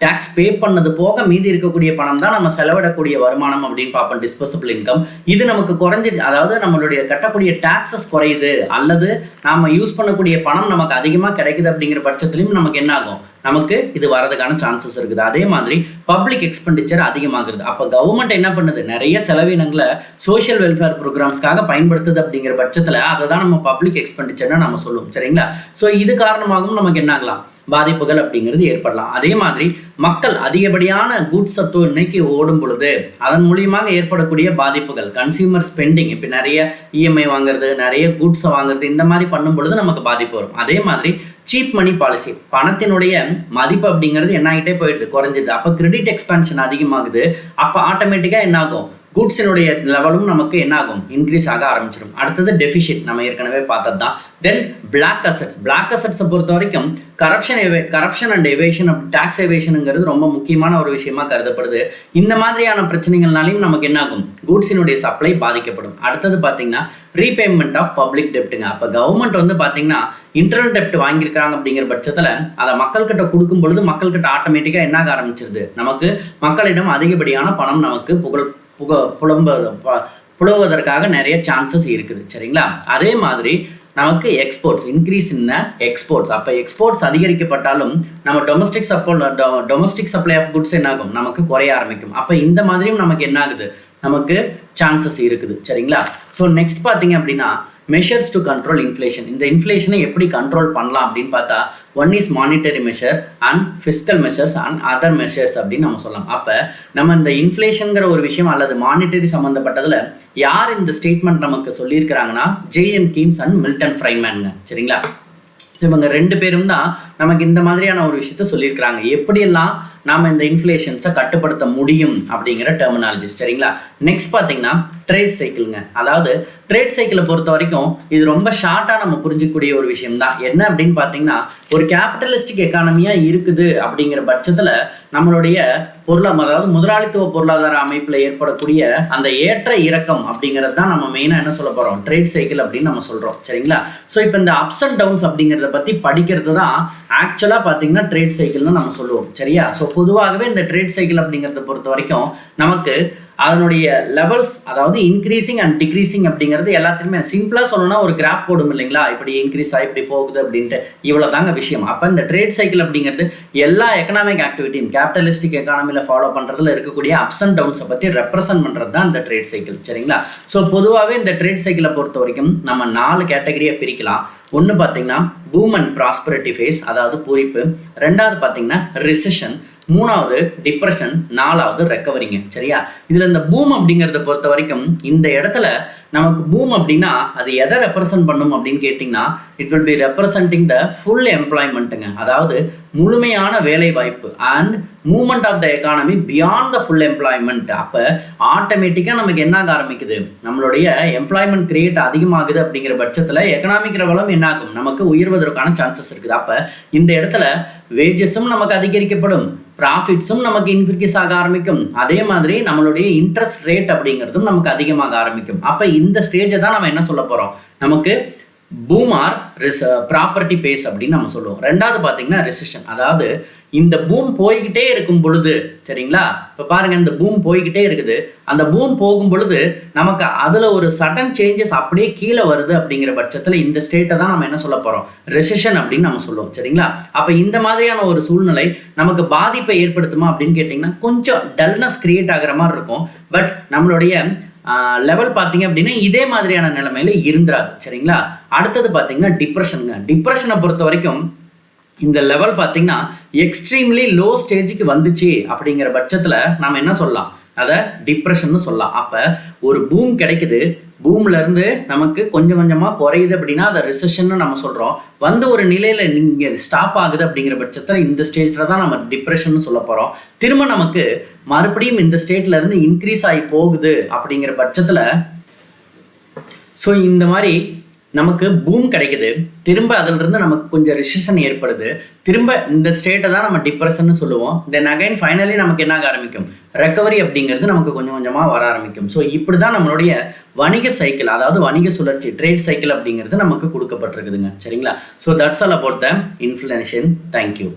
டேக்ஸ் பே பண்ணது போக மீதி இருக்கக்கூடிய பணம் தான் நம்ம செலவிடக்கூடிய வருமானம் அப்படின்னு பார்ப்போம், டிஸ்போசபிள் இன்கம். இது நமக்கு குறைஞ்சி, அதாவது நம்மளுடைய கட்டக்கூடிய டாக்ஸஸ் குறையுது அல்லது நாம் யூஸ் பண்ணக்கூடிய பணம் நமக்கு அதிகமாக கிடைக்குது அப்படிங்கிற பட்சத்துலையும் நமக்கு என்ன ஆகும், நமக்கு இது வரதுக்கான சான்சஸ் இருக்குது. அதே மாதிரி பப்ளிக் எக்ஸ்பெண்டிச்சர் அதிகமாகுது. அப்போ கவர்மெண்ட் என்ன பண்ணுது, நிறைய செலவினங்களை சோஷியல் வெல்ஃபேர் ப்ரோக்ராம்ஸ்க்காக பயன்படுத்துது அப்படிங்கிற பட்சத்தில் அதை தான் நம்ம பப்ளிக் எக்ஸ்பெண்டிச்சர்னு நம்ம சொல்லுவோம். சரிங்களா? ஸோ இது காரணமாகவும் நமக்கு என்ன ஆகலாம், பாதிப்புகள் அப்படிங்கிறது ஏற்படலாம். அதே மாதிரி மக்கள் அதிகப்படியான கூட்ஸ் இன்னைக்கு ஓடும் பொழுது அதன் மூலியமாக ஏற்படக்கூடிய பாதிப்புகள், கன்சியூமர் ஸ்பெண்டிங், இப்போ நிறைய இஎம்ஐ வாங்குறது, நிறைய கூட்ஸை வாங்குறது, இந்த மாதிரி பண்ணும் பொழுது நமக்கு பாதிப்பு வரும். அதே மாதிரி சீப் மணி பாலிசி, பணத்தினுடைய மதிப்பு அப்படிங்கிறது என்ன ஆகிட்டே போயிடுது, குறைஞ்சிது. அப்போ கிரெடிட் எக்ஸ்பான்ஷன் அதிகமாகுது. அப்போ ஆட்டோமேட்டிக்காக என்ன ஆகும், கூட்ஸினுடைய லெவலும் நமக்கு என்ன ஆகும், இன்க்ரீஸ் ஆக ஆரம்பிச்சிடும். அடுத்தது டெபிசிட், நம்ம ஏற்கனவே பார்த்தது தான். Then black assets. பிளாக் அசட்ஸை பொறுத்த வரைக்கும் கரப்ஷன் அண்ட் எவேஷன், டாக்ஸ் எவேஷனுங்கிறது ரொம்ப முக்கியமான ஒரு விஷயமா கருதப்படுது. இந்த மாதிரியான பிரச்சனைகள்னாலையும் நமக்கு என்ன ஆகும், கூட்ஸினுடைய சப்ளை பாதிக்கப்படும். அடுத்தது பார்த்தீங்கன்னா ரீபேமெண்ட் ஆஃப் பப்ளிக் டெப்ட்டுங்க. அப்போ கவர்மெண்ட் வந்து பார்த்தீங்கன்னா இன்டர்னல் டெப்ட் வாங்கியிருக்காங்க அப்படிங்கிற பட்சத்தில் அதை மக்கள்கிட்ட கொடுக்கும் பொழுது மக்கள்கிட்ட ஆட்டோமேட்டிக்காக என்ன ஆக ஆரம்பிச்சிருது, நமக்கு மக்களிடம் அதிகப்படியான பணம் நமக்கு புலவுவதற்காக நிறைய சான்சஸ் இருக்குது. சரிங்களா? அதே மாதிரி நமக்கு எக்ஸ்போர்ட்ஸ், இன்க்ரீஸ் இன் எக்ஸ்போர்ட்ஸ். அப்போ எக்ஸ்போர்ட்ஸ் அதிகரிக்கப்பட்டாலும் நம்ம டொமஸ்டிக் சப்ளை ஆஃப் குட்ஸ் என்ன ஆகும், நமக்கு குறைய ஆரம்பிக்கும். அப்போ இந்த மாதிரியும் நமக்கு என்ன ஆகுது, நமக்கு சான்சஸ் இருக்குது. சரிங்களா? ஸோ நெக்ஸ்ட் பார்த்தீங்க அப்படின்னா மெஷர்ஸ் டு கண்ட்ரோல் இன்ஃப்ளேஷன். இந்த இன்ஃப்ளேஷனை எப்படி கண்ட்ரோல் பண்ணலாம் அப்படின்னு பார்த்தா, one is monetary measure and fiscal measures and other measures அப்படின்னு நம்ம சொல்லலாம். அப்போ நம்ம இந்த இன்ஃப்ளேஷனுங்கிற ஒரு விஷயம் அல்லது மானிட்டரி சம்மந்தப்பட்டதில் யார் இந்த ஸ்டேட்மெண்ட் நமக்கு சொல்லியிருக்கிறாங்கன்னா ஜேஎம் கீன்ஸ் அண்ட் மில்டன் ஃப்ரைமேனுங்க. சரிங்களா? இவங்க 2 பேரும் தான் நமக்கு இந்த மாதிரியான ஒரு விஷயத்த சொல்லியிருக்கிறாங்க, எப்படியெல்லாம் நாம் இந்த இன்ஃப்ளேஷன்ஸை கட்டுப்படுத்த முடியும் அப்படிங்கிற டெர்மினாலஜிஸ். சரிங்களா? நெக்ஸ்ட் பார்த்தீங்கன்னா ட்ரேட் சைக்கிள்ங்க. அதாவது ட்ரேட் சைக்கிளை பொறுத்த வரைக்கும் இது ரொம்ப ஷார்ட்டாக நம்ம புரிஞ்சிக்கக்கூடிய ஒரு விஷயம் தான். என்ன அப்படின்னு பார்த்தீங்கன்னா, ஒரு கேபிட்டலிஸ்டிக் எக்கானமியாக இருக்குது அப்படிங்கிற பட்சத்தில் நம்மளுடைய அதாவது முதலாளித்துவ பொருளாதார அமைப்பில் ஏற்படக்கூடிய அந்த ஏற்ற இறக்கம் அப்படிங்கிறது தான் நம்ம மெயினாக என்ன சொல்ல போகிறோம், ட்ரேட் சைக்கிள் அப்படின்னு நம்ம சொல்கிறோம். சரிங்களா? ஸோ இப்போ இந்த அப்ஸ் அண்ட் டவுன்ஸ் அப்படிங்கிறத பற்றி படிக்கிறது தான் ஆக்சுவலாக பார்த்தீங்கன்னா ட்ரேட் சைக்கிள்னு நம்ம சொல்லுவோம். சரியா? ஸோ பொதுவாகவே இந்த ட்ரேட் சைக்கிள் அப்படிங்கிறத பொறுத்த வரைக்கும் நமக்கு அதனுடைய லெவல்ஸ், அதாவது இன்க்ரீசிங் அண்ட் டிக்ரீசிங் அப்படிங்கிறது எல்லாத்துலையுமே சிம்பிளாக சொல்லணும்னா ஒரு கிராஃப் போடும் இல்லைங்களா, இப்படி இன்க்ரீஸ் ஆகி இப்படி போகுது அப்படின்ட்டு, இவ்வளோ தாங்க விஷயம். அப்போ இந்த ட்ரேட் சைக்கிள் அப்படிங்கிறது எல்லா எக்கனாமிக் ஆக்டிவிட்டியும் கேபிட்டலிஸ்டிக் எக்கானமியில் ஃபாலோ பண்ணுறதுல இருக்கக்கூடிய அப்ஸ் அண்ட் டவுன்ஸை பற்றி ரெப்ரசென்ட் பண்ணுறது தான் இந்த ட்ரேட் சைக்கிள். சரிங்களா? ஸோ பொதுவாகவே இந்த ட்ரேட் சைக்கிளை பொறுத்த வரைக்கும் நம்ம 4 கேட்டகரியாக பிரிக்கலாம். ஒன்று பார்த்தீங்கன்னா பூம் அண்ட் ப்ராஸ்பரிட்டி ஃபேஸ், அதாவது பூரிப்பு. 2வது பார்த்தீங்கன்னா ரிசெஷன். 3வது டிப்ரெஷன். 4வது ரெக்கவரிங்க. சரியா? இதில் இந்த பூம் அப்படிங்கிறத பொறுத்த வரைக்கும் இந்த இடத்துல நமக்கு பூம் அப்படின்னா அது எதை ரெப்ரசன்ட் பண்ணும் அப்படின்னு கேட்டிங்கன்னா, it will be representing the full எம்ப்ளாய்மெண்ட்டுங்க. அதாவது முழுமையான வேலை வாய்ப்பு and movement of the economy beyond the full employment. அப்போ ஆட்டோமேட்டிக்காக நமக்கு என்ன ஆக ஆரம்பிக்குது, நம்மளுடைய எம்ப்ளாய்மெண்ட் கிரியேட் அதிகமாகுது. அப்படிங்கிற பட்சத்தில் எக்கனாமிக் லெவலும் என்ன ஆகும், நமக்கு உயர்வதற்கான சான்சஸ் இருக்குது. அப்போ இந்த இடத்துல வேஜஸும் நமக்கு அதிகரிக்கப்படும், ப்ராஃபிட்ஸும் நமக்கு இன்க்ரீஸ் ஆக ஆரம்பிக்கும். அதே மாதிரி நம்மளுடைய இன்ட்ரெஸ்ட் ரேட் அப்படிங்கிறதும் நமக்கு அதிகமாக ஆரம்பிக்கும். அப்போ இந்த ஸ்டேஜை தான் நம்ம என்ன சொல்ல போகிறோம், நமக்கு பூம் ஆர் ப்ராப்பர்ட்டி பேஸ் அப்படின்னு நம்ம சொல்லுவோம். 2வது பார்த்தீங்கன்னா ரிசெஷன். அதாவது இந்த பூம் போய்கிட்டே இருக்கும் பொழுது, சரிங்களா, இப்போ பாருங்க இந்த பூம் போய்கிட்டே இருக்குது, அந்த பூம் போகும் பொழுது நமக்கு அதில் ஒரு சடன் சேஞ்சஸ் அப்படியே கீழே வருது. அப்படிங்கிற பட்சத்தில் இந்த ஸ்டேட்டை தான் நம்ம என்ன சொல்ல போகிறோம், ரெசிஷன் அப்படின்னு நம்ம சொல்லுவோம். சரிங்களா? அப்போ இந்த மாதிரியான ஒரு சூழ்நிலை நமக்கு பாதிப்பை ஏற்படுத்துமா அப்படின்னு கேட்டிங்கன்னா கொஞ்சம் டல்னஸ் கிரியேட் ஆகிற மாதிரி இருக்கும். பட் நம்மளுடைய லெவல் பார்த்தீங்க அப்படின்னா இதே மாதிரியான நிலைமையில இருந்துராது. சரிங்களா? அடுத்தது பார்த்தீங்கன்னா டிப்ரெஷனுங்க. டிப்ரெஷனை பொறுத்த வரைக்கும் இந்த லெவல் பார்த்தீங்கன்னா எக்ஸ்ட்ரீம்லி லோ ஸ்டேஜுக்கு வந்துச்சு அப்படிங்கிற பட்சத்தில் நம்ம என்ன சொல்லலாம், அதை டிப்ரெஷன் சொல்லலாம். அப்போ ஒரு பூம் கிடைக்குது, பூம்ல இருந்து நமக்கு கொஞ்சம் கொஞ்சமாக குறையுது அப்படின்னா அதை ரிசெஷன் நம்ம சொல்கிறோம். வந்து ஒரு நிலையில் நீங்கள் ஸ்டாப் ஆகுது அப்படிங்கிற பட்சத்தில் இந்த ஸ்டேஜில் தான் நம்ம டிப்ரெஷன் சொல்ல போகிறோம். திரும்ப நமக்கு மறுபடியும் இந்த ஸ்டேட்ல இருந்து இன்க்ரீஸ் ஆகி போகுது அப்படிங்கிற பட்சத்தில், ஸோ இந்த மாதிரி நமக்கு பூம் கிடைக்குது, திரும்ப அதிலிருந்து நமக்கு கொஞ்சம் ரிசெஷன் ஏற்படுது, திரும்ப இந்த ஸ்டேட்டை தான் நம்ம டிப்ரெஷன் சொல்லுவோம். தென் அகைன் ஃபைனலி நமக்கு என்ன ஆக ஆரம்பிக்கும், ரெக்கவரி அப்படிங்கிறது நமக்கு கொஞ்சம் கொஞ்சமாக வர ஆரம்பிக்கும். ஸோ இப்படி தான் நம்மளுடைய வணிக சைக்கிள், அதாவது வணிக சுழற்சி, ட்ரேட் சைக்கிள் அப்படிங்கிறது நமக்கு கொடுக்கப்பட்டிருக்குதுங்க. சரிங்களா? So that's all about the inflation. Thank you.